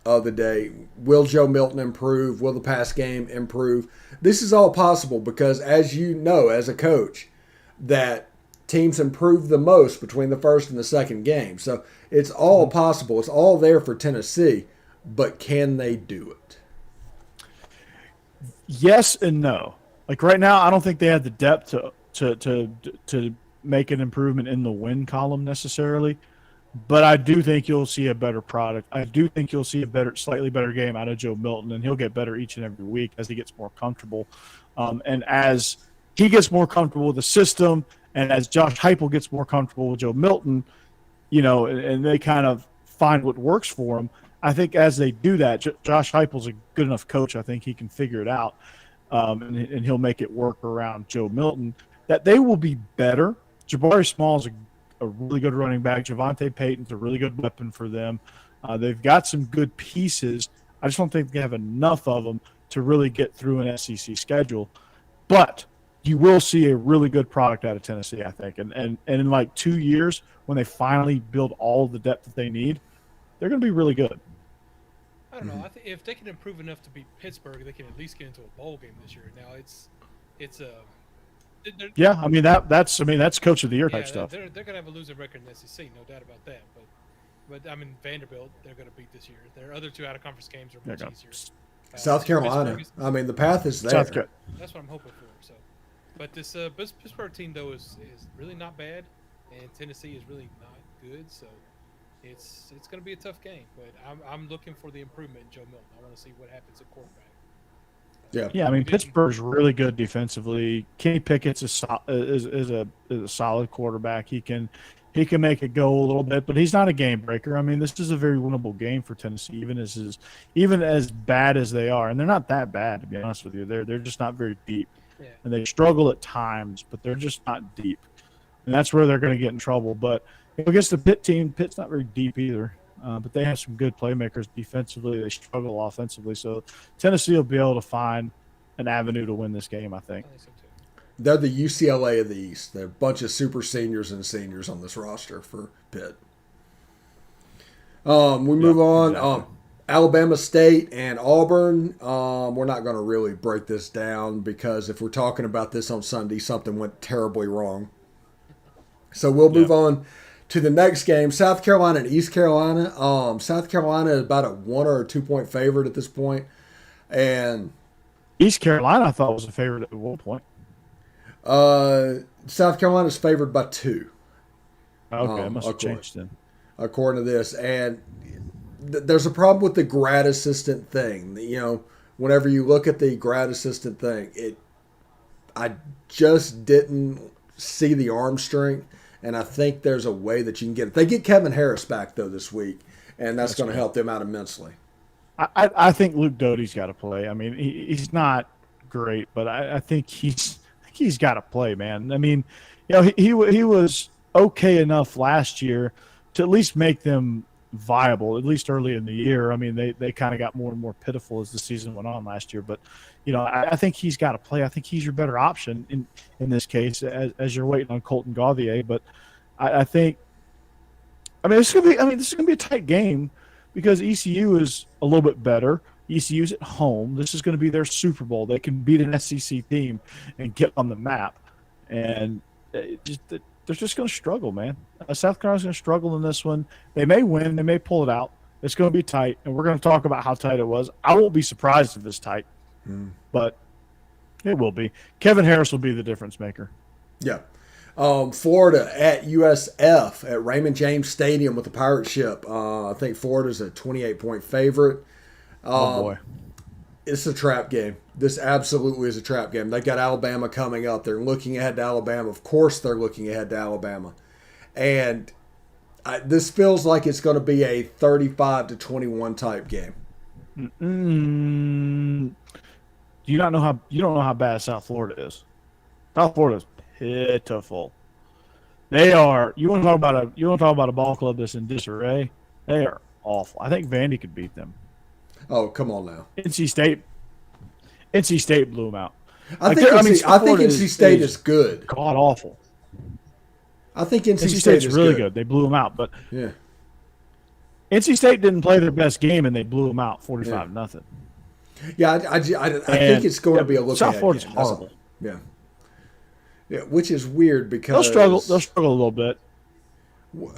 A: of the day. Will Joe Milton improve? Will the pass game improve? This is all possible because, as you know, as a coach, that teams improve the most between the first and the second game. So it's all possible. It's all there for Tennessee, but can they do it?
C: Yes and no. Like right now, I don't think they have the depth to make an improvement in the win column necessarily. But I do think you'll see a better product. I do think you'll see a slightly better game out of Joe Milton, and he'll get better each and every week as he gets more comfortable. And as he gets more comfortable with the system, and as Josh Heupel gets more comfortable with Joe Milton, and they kind of find what works for him. I think as they do that, Josh Heupel's a good enough coach. I think he can figure it out, and he'll make it work around Joe Milton. That they will be better. Jabari Small is a really good running back. Javonte Payton's a really good weapon for them. They've got some good pieces. I just don't think they have enough of them to really get through an SEC schedule. But you will see a really good product out of Tennessee, I think. And in like 2 years, when they finally build all the depth that they need, they're going to be really good.
B: I don't know. I think if they can improve enough to beat Pittsburgh, they can at least get into a bowl game this year. Now it's
C: Yeah, I mean that's coach of the year type stuff.
B: They're gonna have a losing record in the SEC, no doubt about that. But I mean Vanderbilt, they're gonna beat this year. Their other 2 out of conference games are much easier.
A: South Carolina. I mean, the path is there.
B: That's what I'm hoping for. So, but this Pittsburgh team though is really not bad, and Tennessee is really not good. So it's gonna be a tough game. But I'm looking for the improvement in Joe Milton. I want to see what happens at quarterback.
C: Yeah. I mean, Pittsburgh's really good defensively. Kenny Pickett's is a solid quarterback. He can make it go a little bit, but he's not a game breaker. I mean, this is a very winnable game for Tennessee, even as bad as they are, and they're not that bad to be honest with you. They're just not very deep, and they struggle at times, but they're just not deep, and that's where they're going to get in trouble. But against the Pitt team, Pitt's not very deep either. But they have some good playmakers defensively. They struggle offensively. So Tennessee will be able to find an avenue to win this game, I think.
B: So too.
A: They're the UCLA of the East. They're a bunch of super seniors and seniors on this roster for Pitt. We move on.
C: Exactly.
A: Alabama State and Auburn. We're not going to really break this down because if we're talking about this on Sunday, something went terribly wrong. So we'll move on to the next game, South Carolina and East Carolina. South Carolina is about a 1 or 2 point favorite at this point, and
C: East Carolina I thought was a favorite at one point.
A: South Carolina is favored by 2.
C: Okay, it must have changed then.
A: According to this, and there's a problem with the grad assistant thing. Whenever you look at the grad assistant thing, I just didn't see the arm strength. And I think there's a way that you can get it. They get Kevin Harris back, though, this week, and that's going to help them out immensely.
C: I think Luke Doty's got to play. I mean, he's not great, but I think he's got to play, man. I mean, he was okay enough last year to at least make them viable, at least early in the year. I mean, they kind of got more and more pitiful as the season went on last year. But, I think he's got to play. I think he's your better option in this case as you're waiting on Colton Gauthier. But I think – this is going to be a tight game because ECU is a little bit better. ECU's at home. This is going to be their Super Bowl. They can beat an SEC team and get on the map. And they're just going to struggle, man. South Carolina's going to struggle in this one. They may win. They may pull it out. It's going to be tight, and we're going to talk about how tight it was. I won't be surprised if it's tight, but it will be. Kevin Harris will be the difference maker.
A: Yeah. Florida at USF at Raymond James Stadium with the Pirate Ship. I think Florida's a 28-point favorite.
C: Oh, boy.
A: It's a trap game. This absolutely is a trap game. They got Alabama coming up. They're looking ahead to Alabama. Of course they're looking ahead to Alabama. And this feels like it's going to be a 35-21 type game.
C: Do you not know how you don't know how bad South Florida is? South Florida is pitiful. They are. You want to talk about a ball club that's in disarray? They are awful. I think Vandy could beat them.
A: Oh, come on now.
C: NC State blew them out.
A: I think NC State is good.
C: God awful.
A: I think NC
C: NC
A: State
C: State's
A: is
C: really good. They blew them out, but
A: Yeah.
C: NC State didn't play their best game and they blew them out 45-0.
A: Yeah, I think it's going to be a look
C: South
A: ahead
C: Florida's
A: game.
C: horrible.
A: Yeah. Yeah, which is weird because
C: They'll struggle a little bit.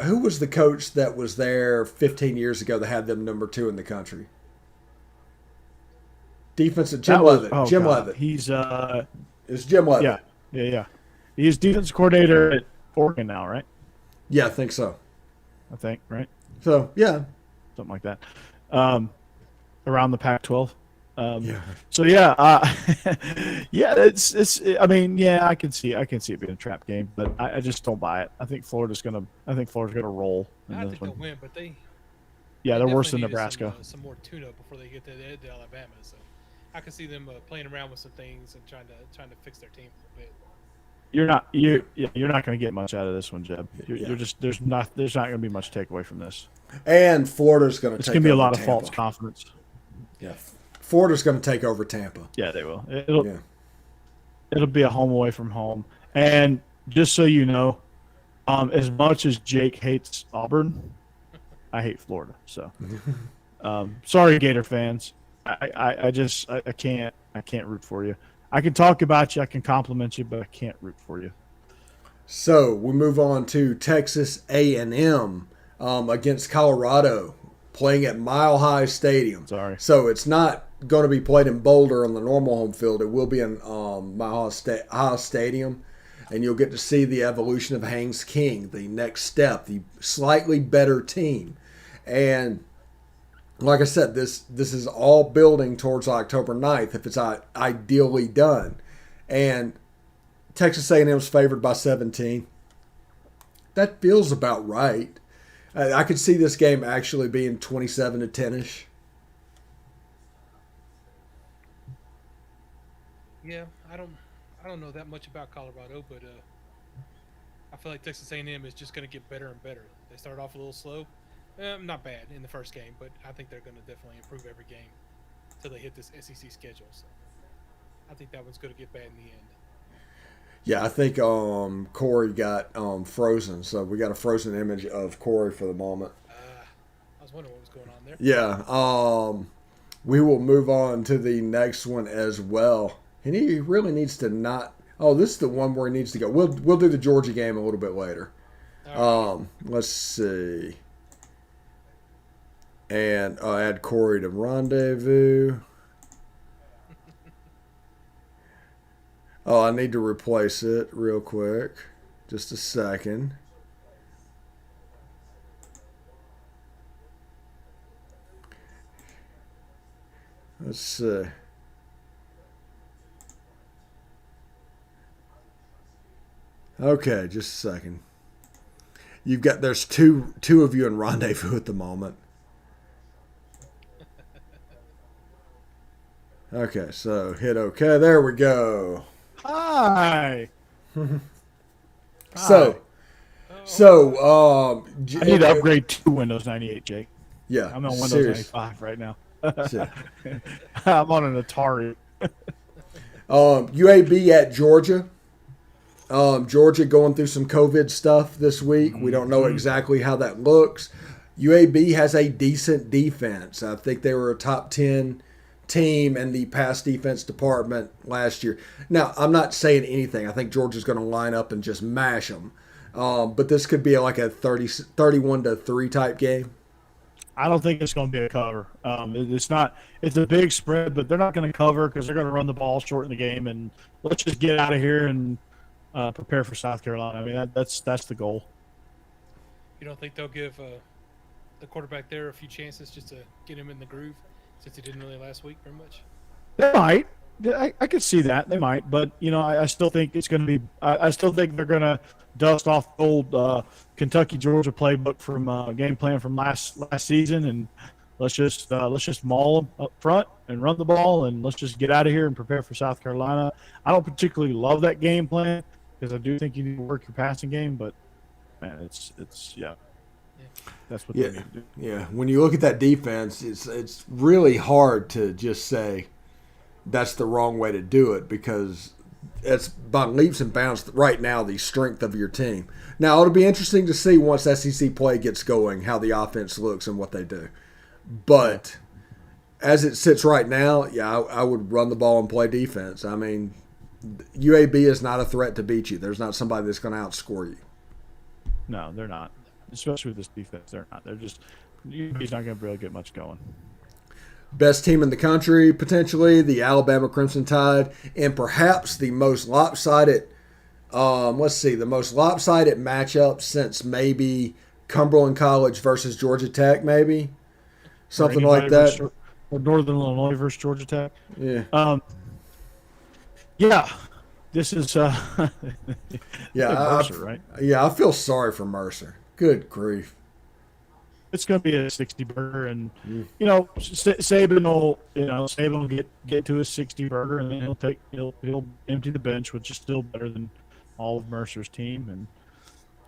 A: Who was the coach that was there 15 years ago that had them number 2 in the country? Defensive Jim Leavitt. Jim Leavitt. It's Jim Leavitt.
C: Yeah. He's defensive coordinator at Oregon now, right?
A: Yeah, I think so.
C: Right?
A: So, yeah.
C: Something like that. Around the Pac-12.
A: Yeah.
C: So yeah, it's. I mean, yeah, I can see it being a trap game, but I just don't buy it. I think Florida's gonna roll.
B: I think they'll win, but
C: they're
B: definitely
C: worse than
B: needed
C: Nebraska.
B: Some more tune-up before they get to Alabama. So I can see them playing around with some things and trying to fix their team a little bit.
C: You're not going to get much out of this one, Jeb. You're just there's not going to be much takeaway from this.
A: And Florida's going to.
C: It's going to be a lot of false confidence.
A: Yeah. Florida's going to take over Tampa.
C: Yeah, they will. It'll be a home away from home. And just so you know, as much as Jake hates Auburn, I hate Florida. So, sorry, Gator fans. I can't root for you. I can talk about you, I can compliment you, but I can't root for you.
A: So we move on to Texas A&M against Colorado, playing at Mile High Stadium.
C: Sorry.
A: So it's not going to be played in Boulder on the normal home field. It will be in Mile High Stadium, and you'll get to see the evolution of Haynes King, the next step, the slightly better team. And like I said, this is all building towards October 9th if it's ideally done. And Texas A&M's favored by 17. That feels about right. I could see this game actually being 27-10ish.
B: Yeah, I don't know that much about Colorado, but I feel like Texas A&M is just going to get better and better. They started off a little slow. Not bad in the first game, but I think they're going to definitely improve every game until they hit this SEC schedule. So I think that one's going to get bad in the end.
A: Yeah, I think Corey got frozen, so we got a frozen image of Corey for the moment.
B: I was wondering what was going on there.
A: Yeah, we will move on to the next one as well. And he really needs to not. Oh, this is the one where he needs to go. We'll do the Georgia game a little bit later. Right. Let's see. And I'll add Corey to rendezvous. Oh, I need to replace it real quick. Just a second. Let's see. Okay, just a second. There's two of you in rendezvous at the moment. Okay, so hit OK. There we go.
C: Hi.
A: So
C: I need to upgrade to Windows 98, Jake.
A: Yeah,
C: I'm on Windows 95 right now. I'm on an Atari.
A: UAB at Georgia. Georgia going through some COVID stuff this week. We don't know exactly how that looks. UAB has a decent defense. I think they were a top 10 team in the pass defense department last year. Now, I'm not saying anything. I think Georgia's going to line up and just mash them. But this could be like a 31-3 type game.
C: I don't think it's going to be a cover. It's not. It's a big spread, but they're not going to cover because they're going to run the ball short in the game. And let's just get out of here and prepare for South Carolina. I mean, that's the goal.
B: You don't think they'll give the quarterback there a few chances just to get him in the groove, since he didn't really last week very much?
C: They might. I could see that. They might. But, I still think it's going to be – I still think they're going to dust off the old Kentucky-Georgia playbook from game plan from last season and let's just maul them up front and run the ball, and let's just get out of here and prepare for South Carolina. I don't particularly love that game plan because I do think you need to work your passing game, but man, it's yeah, that's what
A: Yeah,
C: they need to do.
A: yeah. When you look at that defense, it's really hard to just say that's the wrong way to do it because it's by leaps and bounds right now the strength of your team. Now it'll be interesting to see once SEC play gets going how the offense looks and what they do. But as it sits right now, yeah, I would run the ball and play defense. I mean, UAB is not a threat to beat you. There's not somebody that's going to outscore you.
C: No, they're not. Especially with this defense, they're not. They're just he's not going to really get much going.
A: Best team in the country, potentially, the Alabama Crimson Tide, and perhaps the most lopsided, the most lopsided matchup since maybe Cumberland College versus Georgia Tech, maybe. Something like that.
C: Or Northern Illinois versus Georgia Tech.
A: Yeah.
C: Yeah. This is
A: yeah,
C: Mercer, right?
A: Yeah, I feel sorry for Mercer. Good grief.
C: It's going to be a 60 burger, and Saban will get to his 60 burger, and then he'll empty the bench, which is still better than all of Mercer's team. And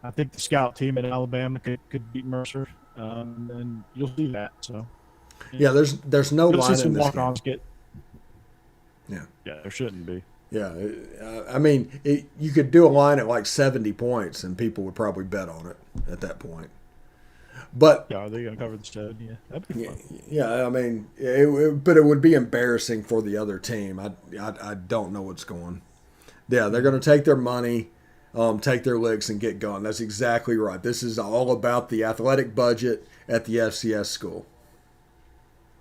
C: I think the scout team at Alabama could beat Mercer, and you'll see that. So
A: yeah, there's no
C: you'll
A: line
C: see some
A: in this
C: walk-ons
A: game.
C: Yeah, there shouldn't be.
A: Yeah, I mean, you could do a line at like 70 points, and people would probably bet on it at that point. But
C: yeah, are they going to cover the stud? Yeah, that'd be fun.
A: Yeah, I mean, but it would be embarrassing for the other team. I don't know what's going. Yeah, they're going to take their money, take their licks, and get going. That's exactly right. This is all about the athletic budget at the FCS school.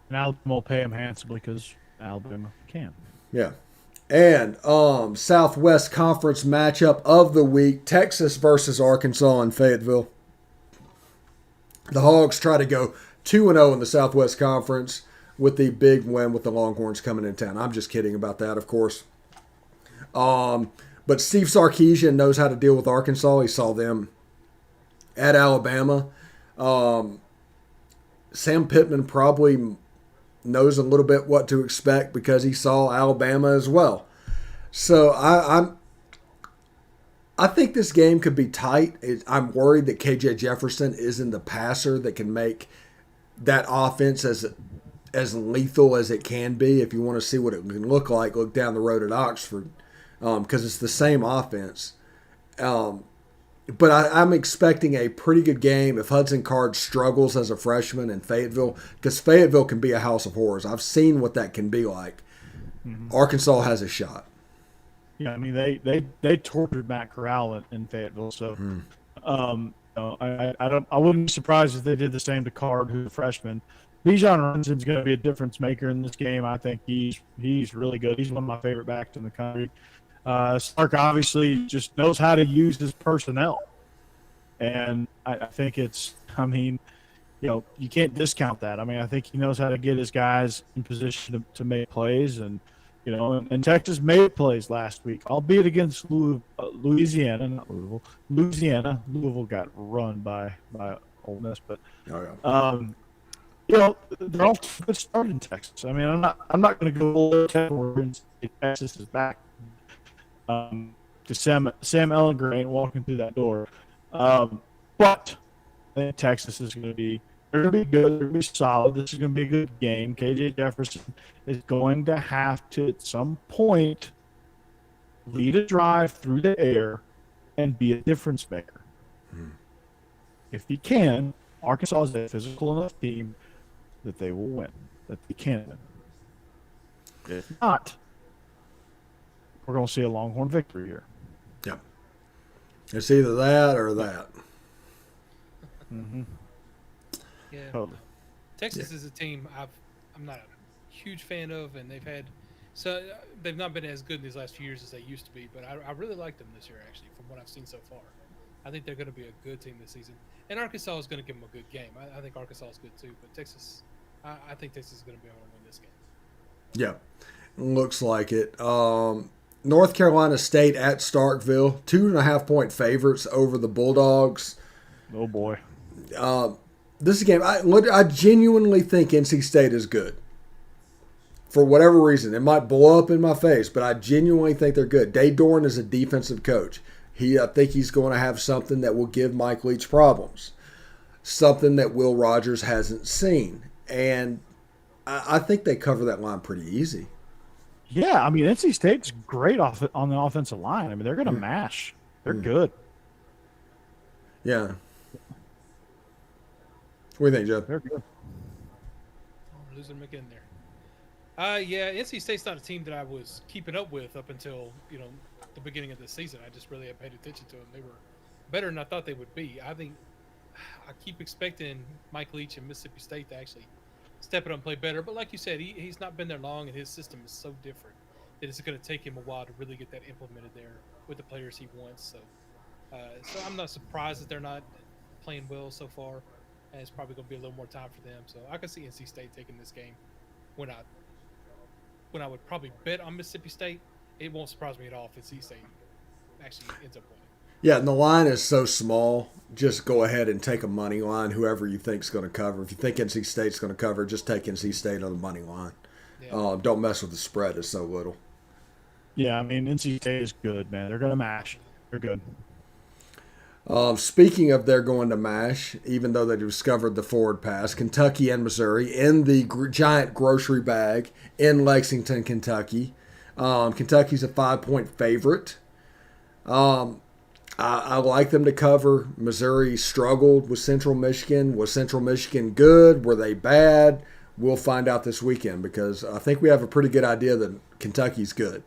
C: And Alabama will pay them handsomely because Alabama can.
A: Yeah. And Southwest Conference matchup of the week, Texas versus Arkansas in Fayetteville. The Hogs try to go 2-0 in the Southwest Conference with the big win with the Longhorns coming in town. I'm just kidding about that, of course. But Steve Sarkisian knows how to deal with Arkansas. He saw them at Alabama. Sam Pittman probably knows a little bit what to expect because he saw Alabama as well. So I think this game could be tight. I'm worried that KJ Jefferson isn't the passer that can make that offense as lethal as it can be. If you want to see what it can look like, look down the road at Oxford because it's the same offense. But I'm expecting a pretty good game if Hudson Card struggles as a freshman in Fayetteville, because Fayetteville can be a house of horrors. I've seen what that can be like. Mm-hmm. Arkansas has a shot.
C: Yeah, I mean they tortured Matt Corral in Fayetteville, so I wouldn't be surprised if they did the same to Card, who's a freshman. Bijan Robinson's going to be a difference maker in this game. I think he's really good. He's one of my favorite backs in the country. Stark obviously just knows how to use his personnel. And I think you can't discount that. I mean, I think he knows how to get his guys in position to make plays. And, and Texas made plays last week, albeit against Louisiana, not Louisville. Louisiana. Louisville got run by Ole Miss. But, they're all good start in Texas. I mean, I'm not going to go and say Texas is back. To Sam Ellinger ain't walking through that door. But I think Texas is going to be good. They're going to be solid. This is going to be a good game. KJ Jefferson is going to have to, at some point, lead a drive through the air and be a difference maker. If he can, Arkansas is a physical enough team that they will win, that they can win. If not, we're going to see a Longhorn victory here.
A: Yeah. It's either that or that.
C: Mm-hmm.
B: Yeah.
C: Totally.
B: Texas is a team I'm not a huge fan of, and they've not been as good in these last few years as they used to be, but I really like them this year, actually, from what I've seen so far. I think they're going to be a good team this season. And Arkansas is going to give them a good game. I think Arkansas is good too, but Texas, I think Texas is going to be able to win this game.
A: Yeah. Looks like it. North Carolina State at Starkville, 2.5 point favorites over the Bulldogs.
C: Oh boy.
A: This is a game. I genuinely think NC State is good. For whatever reason, it might blow up in my face, but I genuinely think they're good. Dave Doran is a defensive coach. I think he's going to have something that will give Mike Leach problems, something that Will Rogers hasn't seen, and I think they cover that line pretty easy.
C: Yeah, I mean, NC State's great on the offensive line. I mean, they're going to mash. They're good.
A: Yeah. What do you think, Joe?
C: They're good.
B: Oh, losing them again there. Yeah, NC State's not a team that I was keeping up with up until the beginning of the season. I just really haven't paid attention to them. They were better than I thought they would be. I keep expecting Mike Leach and Mississippi State to actually step it up and play better. But like you said, he's not been there long, and his system is so different that it's going to take him a while to really get that implemented there with the players he wants. So I'm not surprised that they're not playing well so far. And it's probably going to be a little more time for them. So I can see NC State taking this game. When I would probably bet on Mississippi State, it won't surprise me at all if NC State actually ends up winning.
A: Yeah, and the line is so small. Just go ahead and take a money line, whoever you think is going to cover. If you think NC State's going to cover, just take NC State on the money line. Yeah. Don't mess with the spread. It's so little.
C: Yeah, I mean, NC State is good, man. They're going to mash. They're good.
A: Speaking of they're going to mash, even though they discovered the forward pass, Kentucky and Missouri in the giant grocery bag in Lexington, Kentucky. Kentucky's a 5-point favorite. I like them to cover. Missouri struggled with Central Michigan. Was Central Michigan good? Were they bad? We'll find out this weekend because I think we have a pretty good idea that Kentucky's good.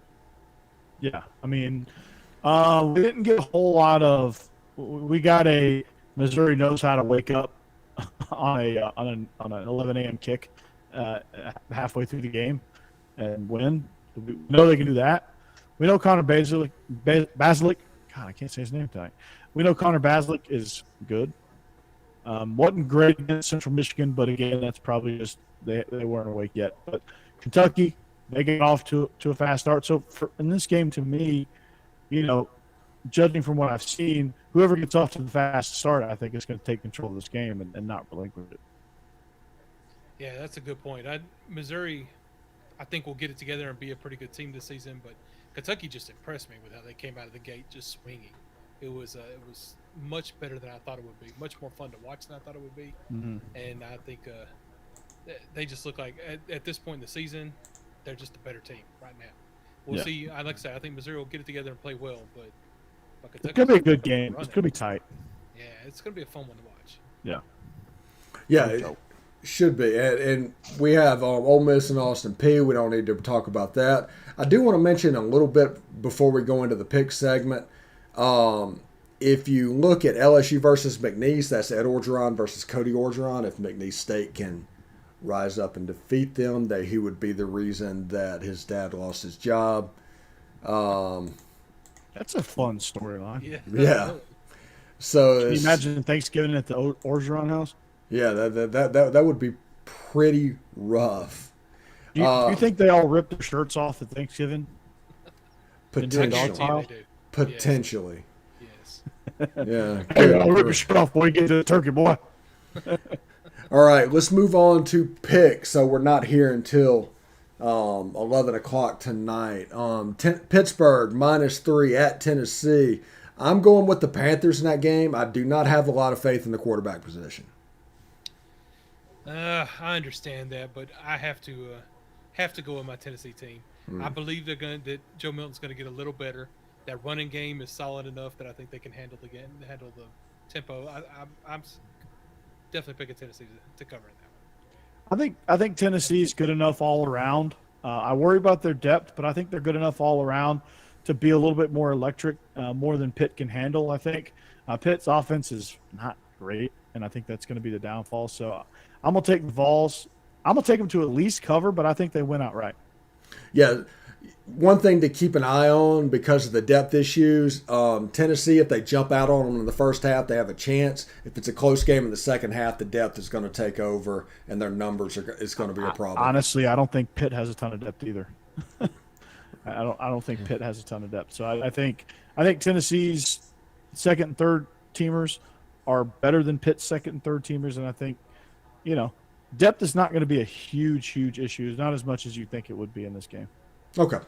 C: Yeah, I mean, we didn't get a whole lot of. We got a Missouri knows how to wake up on an 11 a.m. kick halfway through the game and win. We know they can do that. We know Connor Basilic. God, I can't say his name tonight. We know Connor Basilic is good. Wasn't great against Central Michigan, but again, that's probably just they weren't awake yet. But Kentucky, they get off to a fast start. So in this game, to me, judging from what I've seen, whoever gets off to the fast start, I think is going to take control of this game and not relinquish it.
B: Yeah, that's a good point. Missouri, I think, will get it together and be a pretty good team this season, but Kentucky just impressed me with how they came out of the gate just swinging. It was much better than I thought it would be, much more fun to watch than I thought it would be. Mm-hmm. And I think they just look like, at this point in the season, they're just a better team right now. We'll see. Like I said, I think Missouri will get it together and play well, but
C: it's going to be a good game. It's going to be tight.
B: Yeah, it's going to be a fun one to watch.
C: Yeah.
A: Yeah, it should be. And we have Ole Miss and Austin Peay. We don't need to talk about that. I do want to mention a little bit before we go into the pick segment. If you look at LSU versus McNeese, that's Ed Orgeron versus Cody Orgeron. If McNeese State can rise up and defeat them, he would be the reason that his dad lost his job.
C: That's a fun storyline.
A: Yeah. So
C: can you imagine Thanksgiving at the Orgeron house?
A: Yeah, that would be pretty rough.
C: Do you think they all ripped their shirts off at Thanksgiving?
A: Potentially. Potentially.
B: Yes.
A: Yeah.
C: Hey, I'll rip your shirt off before you get to the turkey, boy.
A: All right, let's move on to picks. So we're not here until 11 o'clock tonight. Pittsburgh -3 at Tennessee. I'm going with the Panthers in that game. I do not have a lot of faith in the quarterback position.
B: I understand that, but I have to go with my Tennessee team. I believe that Joe Milton's going to get a little better. That running game is solid enough that I think they can handle the tempo. I'm definitely picking Tennessee to cover in that one.
C: I think Tennessee's good enough all around. I worry about their depth, but I think they're good enough all around to be a little bit more electric, more than Pitt can handle, I think. Pitt's offense is not great, and I think that's going to be the downfall. So I'm going to take the Vols. I'm going to take them to at least cover, but I think they win outright.
A: Yeah, one thing to keep an eye on because of the depth issues, Tennessee, if they jump out on them in the first half, they have a chance. If it's a close game in the second half, the depth is going to take over, and their numbers is going to be a problem.
C: Honestly, I don't think Pitt has a ton of depth either. I don't think Pitt has a ton of depth. So I think Tennessee's second and third teamers are better than Pitt's second and third teamers, and I think, you know, depth is not going to be a huge issue. It's not as much as you think it would be in this game.
A: Okay.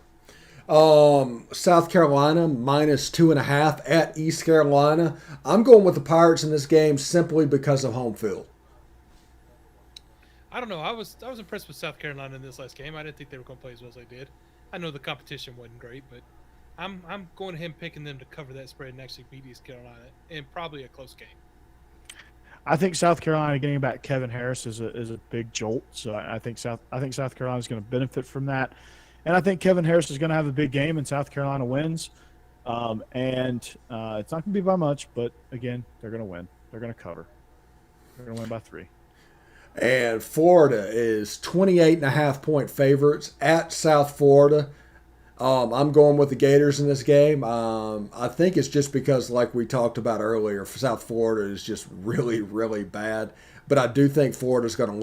A: South Carolina -2.5 at East Carolina. I'm going with the Pirates in this game simply because of home field.
B: I don't know. I was impressed with South Carolina in this last game. I didn't think they were going to play as well as they did. I know the competition wasn't great, but I'm going ahead and picking them to cover that spread and actually beat East Carolina in probably a close game.
C: I think South Carolina getting back Kevin Harris is a big jolt. So I think South Carolina is going to benefit from that, and I think Kevin Harris is going to have a big game and South Carolina wins. It's not going to be by much, but again, they're going to win. They're going to cover. They're going to win by 3.
A: And Florida is 28.5-point favorites at South Florida. I'm going with the Gators in this game. I think it's just because, like we talked about earlier, South Florida is just really, really bad. But I do think Florida's going to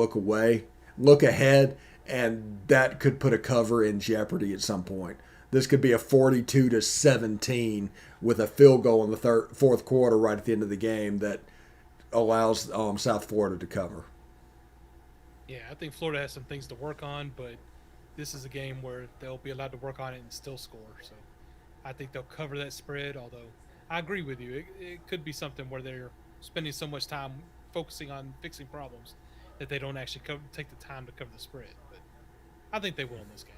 A: look ahead, and that could put a cover in jeopardy at some point. This could be a 42-17 with a field goal in the fourth quarter right at the end of the game that allows South Florida to cover.
B: Yeah, I think Florida has some things to work on, but this is a game where they'll be allowed to work on it and still score. So I think they'll cover that spread, although I agree with you. It could be something where they're spending so much time focusing on fixing problems that they don't actually take the time to cover the spread. But I think they will in this game.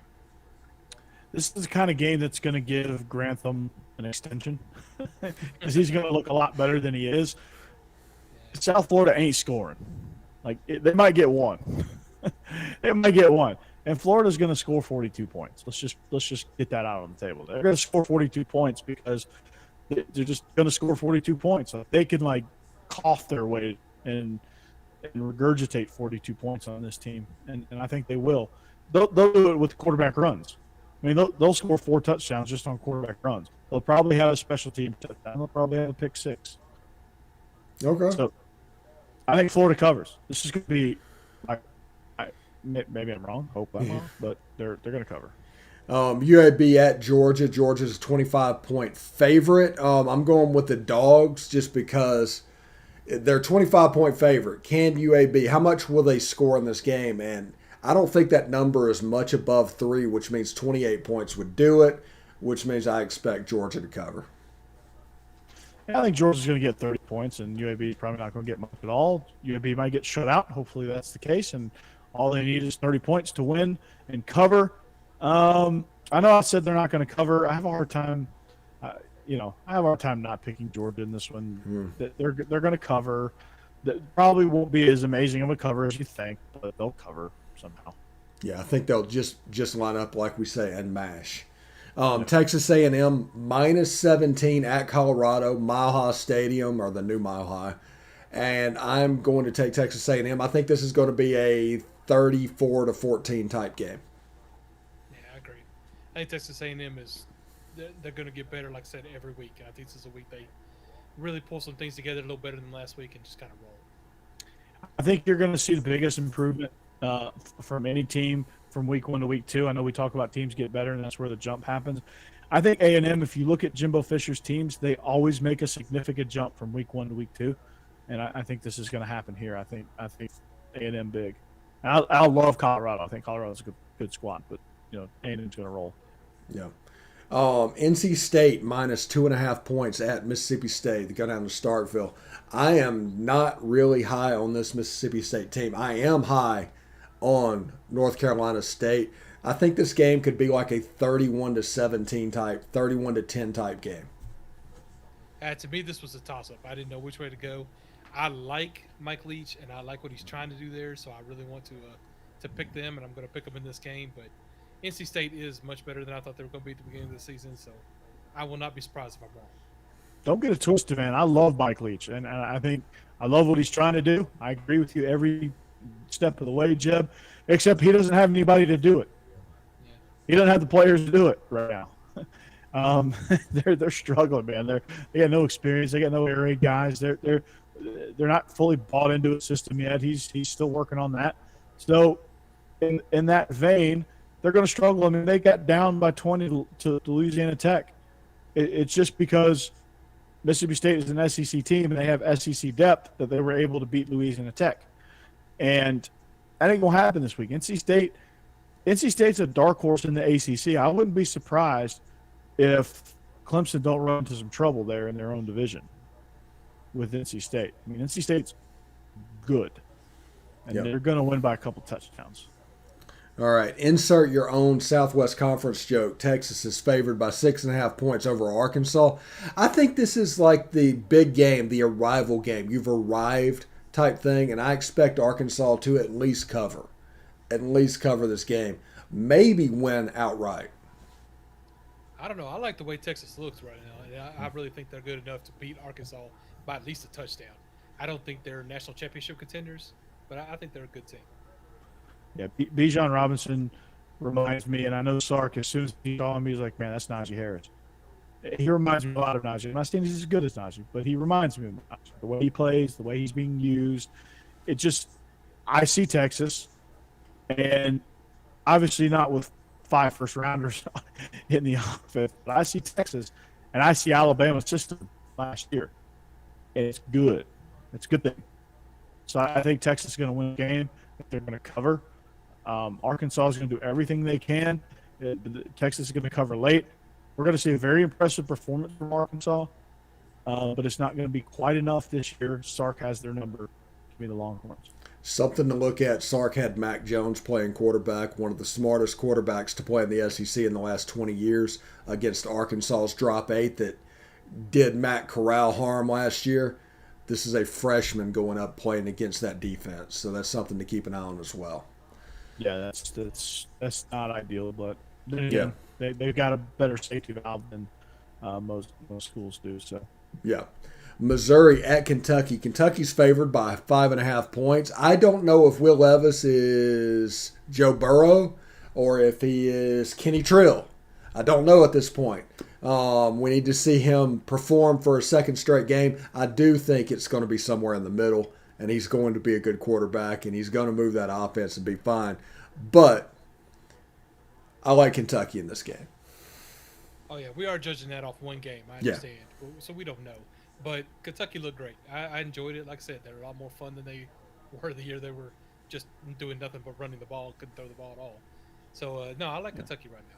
C: This is the kind of game that's going to give Grantham an extension because he's going to look a lot better than he is. South Florida ain't scoring. They might get one. They might get one. And Florida's going to score 42 points. Let's just get that out on the table. They're going to score 42 points because they're just going to score 42 points. So they can cough their way and regurgitate 42 points on this team, and I think they will. They'll do it with quarterback runs. I mean, they'll score 4 touchdowns just on quarterback runs. They'll probably have a special team touchdown. They'll probably have a pick 6.
A: Okay.
C: So I think Florida covers. This is going to be maybe I'm wrong. Hope I'm wrong, but they're going to cover.
A: UAB at Georgia. Georgia's a 25-point favorite. I'm going with the Dogs just because they're a 25-point favorite. Can UAB? How much will they score in this game? And I don't think that number is much above 3, which means 28 points would do it, which means I expect Georgia to cover.
C: Yeah, I think Georgia's going to get 30 points, and UAB is probably not going to get much at all. UAB might get shut out. Hopefully that's the case, and all they need is 30 points to win and cover. I know I said they're not going to cover. I have a hard time, not picking Georgia in this one. They're going to cover. That probably won't be as amazing of a cover as you think, but they'll cover somehow.
A: Yeah, I think they'll just line up like we say and mash. Texas A&M -17 at Colorado, Mile High Stadium, or the new Mile High. And I'm going to take Texas A&M. I think this is going to be a 34-14 type game.
B: Yeah, I agree. I think Texas A&M they're going to get better, like I said, every week. And I think this is a week they really pull some things together a little better than last week and just kind of roll.
C: I think you're going to see the biggest improvement from any team from week 1 to week 2. I know we talk about teams get better, and that's where the jump happens. I think A&M, if you look at Jimbo Fisher's teams, they always make a significant jump from week 1 to week 2, and I think this is going to happen here. I think A&M big. I love Colorado. I think Colorado's a good squad, but A&M's going to roll.
A: Yeah. NC State -2.5 points at Mississippi State. They go down to Starkville. I am not really high on this Mississippi State team. I am high on North Carolina State. I think this game could be like a 31-17 type, 31-10 type game.
B: To me, this was a toss-up. I didn't know which way to go. I like Mike Leach, and I like what he's trying to do there, so I really want to pick them, and I'm going to pick them in this game. But NC State is much better than I thought they were going to be at the beginning of the season, so I will not be surprised if I'm wrong.
C: Don't get it twisted, man. I love Mike Leach, and I think I love what he's trying to do. I agree with you every step of the way, Jeb, except he doesn't have anybody to do it. Yeah. He doesn't have the players to do it right now. They're struggling, man. They got no experience. They got no area guys. They're not fully bought into a system yet. He's still working on that. So in that vein, they're going to struggle. I mean, they got down by 20 to Louisiana Tech. It's just because Mississippi State is an SEC team, and they have SEC depth that they were able to beat Louisiana Tech. And that ain't going to happen this week. NC State's a dark horse in the ACC. I wouldn't be surprised if Clemson don't run into some trouble there in their own division with NC State. I mean, NC State's good, and they're going to win by a couple touchdowns.
A: All right, insert your own Southwest Conference joke. Texas is favored by 6.5 points over Arkansas. I think this is like the big game, the arrival game. You've arrived type thing, and I expect Arkansas to at least cover this game. Maybe win outright.
B: I don't know. I like the way Texas looks right now. And I really think they're good enough to beat Arkansas by at least a touchdown. I don't think they're national championship contenders, but I think they're a good team.
C: Yeah, Bijan Robinson reminds me, and I know Sark, as soon as he saw him, he's like, man, that's Najee Harris. He reminds me a lot of Najee. I'm not saying he's as good as Najee, but he reminds me of Najee. The way he plays, the way he's being used. I see Texas, and obviously not with 5 first-rounders in the offense, but I see Texas, and I see Alabama's system last year, and it's good. It's a good thing. So I think Texas is going to win the game. They're going to cover. Arkansas is going to do everything they can. Texas is going to cover late. We're going to see a very impressive performance from Arkansas, but it's not going to be quite enough this year. Sark has their number to be the Longhorns.
A: Something to look at. Sark had Mac Jones playing quarterback, one of the smartest quarterbacks to play in the SEC in the last 20 years against Arkansas's drop 8 that did Matt Corral harm last year. This is a freshman going up playing against that defense, so that's something to keep an eye on as well.
C: Yeah, that's not ideal, but then again, they've got a better safety valve than most schools do. So
A: yeah. Missouri at Kentucky. Kentucky's favored by 5.5 points. I don't know if Will Levis is Joe Burrow or if he is Kenny Trill. I don't know at this point. We need to see him perform for a second straight game. I do think it's going to be somewhere in the middle, and he's going to be a good quarterback, and he's going to move that offense and be fine. But I like Kentucky in this game.
B: Oh, yeah, we are judging that off one game. I understand. Yeah. So we don't know. But Kentucky looked great. I enjoyed it. Like I said, they were a lot more fun than they were the year they were just doing nothing but running the ball, couldn't throw the ball at all. So, no, I like Kentucky right now.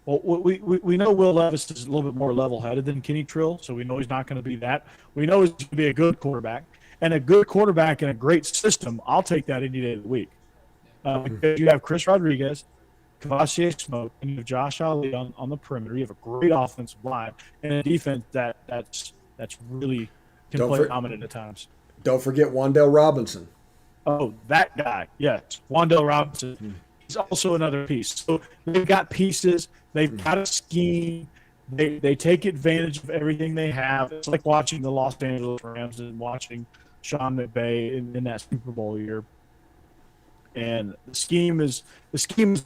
C: Well, we know Will Levis is a little bit more level-headed than Kenny Trill, so we know he's not going to be that. We know he's going to be a good quarterback. And a good quarterback in a great system, I'll take that any day of the week. Because you have Chris Rodriguez, Kavassier Smoke, and you have Josh Ali on the perimeter. You have a great offensive line and a defense that's really can play dominant at times.
A: Don't forget Wan'Dale Robinson.
C: Oh, that guy, yes. Wan'Dale Robinson. He's also another piece. So they've got pieces. They've got a scheme. They take advantage of everything they have. It's like watching the Los Angeles Rams and watching Sean McVay in that Super Bowl year. And the scheme is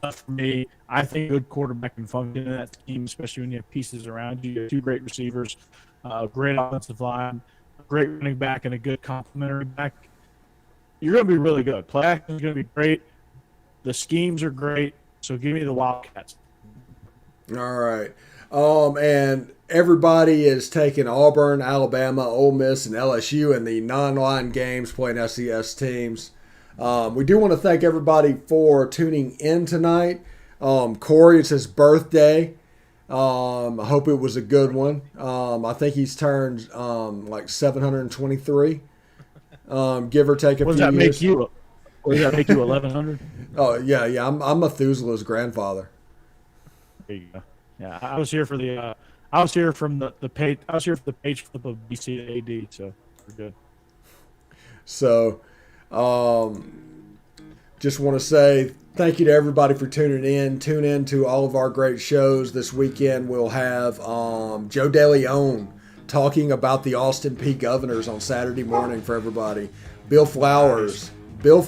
C: not for me. I think a good quarterback can function in that scheme, especially when you have pieces around you. You have 2 great receivers, a great offensive line, a great running back, and a good complementary back. You're going to be really good. Play action is going to be great. The schemes are great. So give me the Wildcats.
A: All right. And everybody is taking Auburn, Alabama, Ole Miss, and LSU in the non-line games playing SES teams. We do want to thank everybody for tuning in tonight. Corey, it's his birthday. I hope it was a good one. I think he's turned like 723, give or take a few years.
C: What does that make you, 1,100?
A: Oh, yeah. I'm Methuselah's grandfather.
C: There you go. Yeah, I was here for the page. I was here for the page flip of BC to AD, so we're good.
A: So, just want to say thank you to everybody for tuning in. Tune in to all of our great shows this weekend. We'll have Joe DeLeon talking about the Austin Peay Governors on Saturday morning for everybody. Bill Flowers.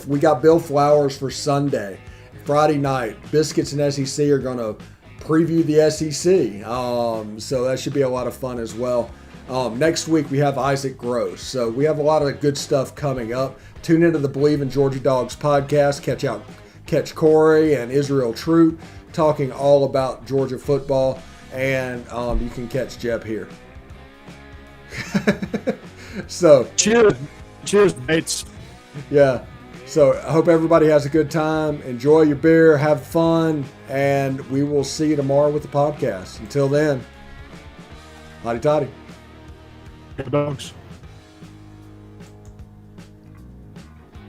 A: We got Bill Flowers for Sunday. Friday night, Biscuits and SEC are going to preview the SEC. So that should be a lot of fun as well. Next week, we have Isaac Gross. So we have a lot of good stuff coming up. Tune into the Believe in Georgia Dogs podcast. Catch Corey and Israel Trout talking all about Georgia football. And you can catch Jeb here. So,
C: cheers, mates.
A: yeah. So I hope everybody has a good time. Enjoy your beer, have fun, and we will see you tomorrow with the podcast. Until then, hotty toddy.
C: Go Dogs.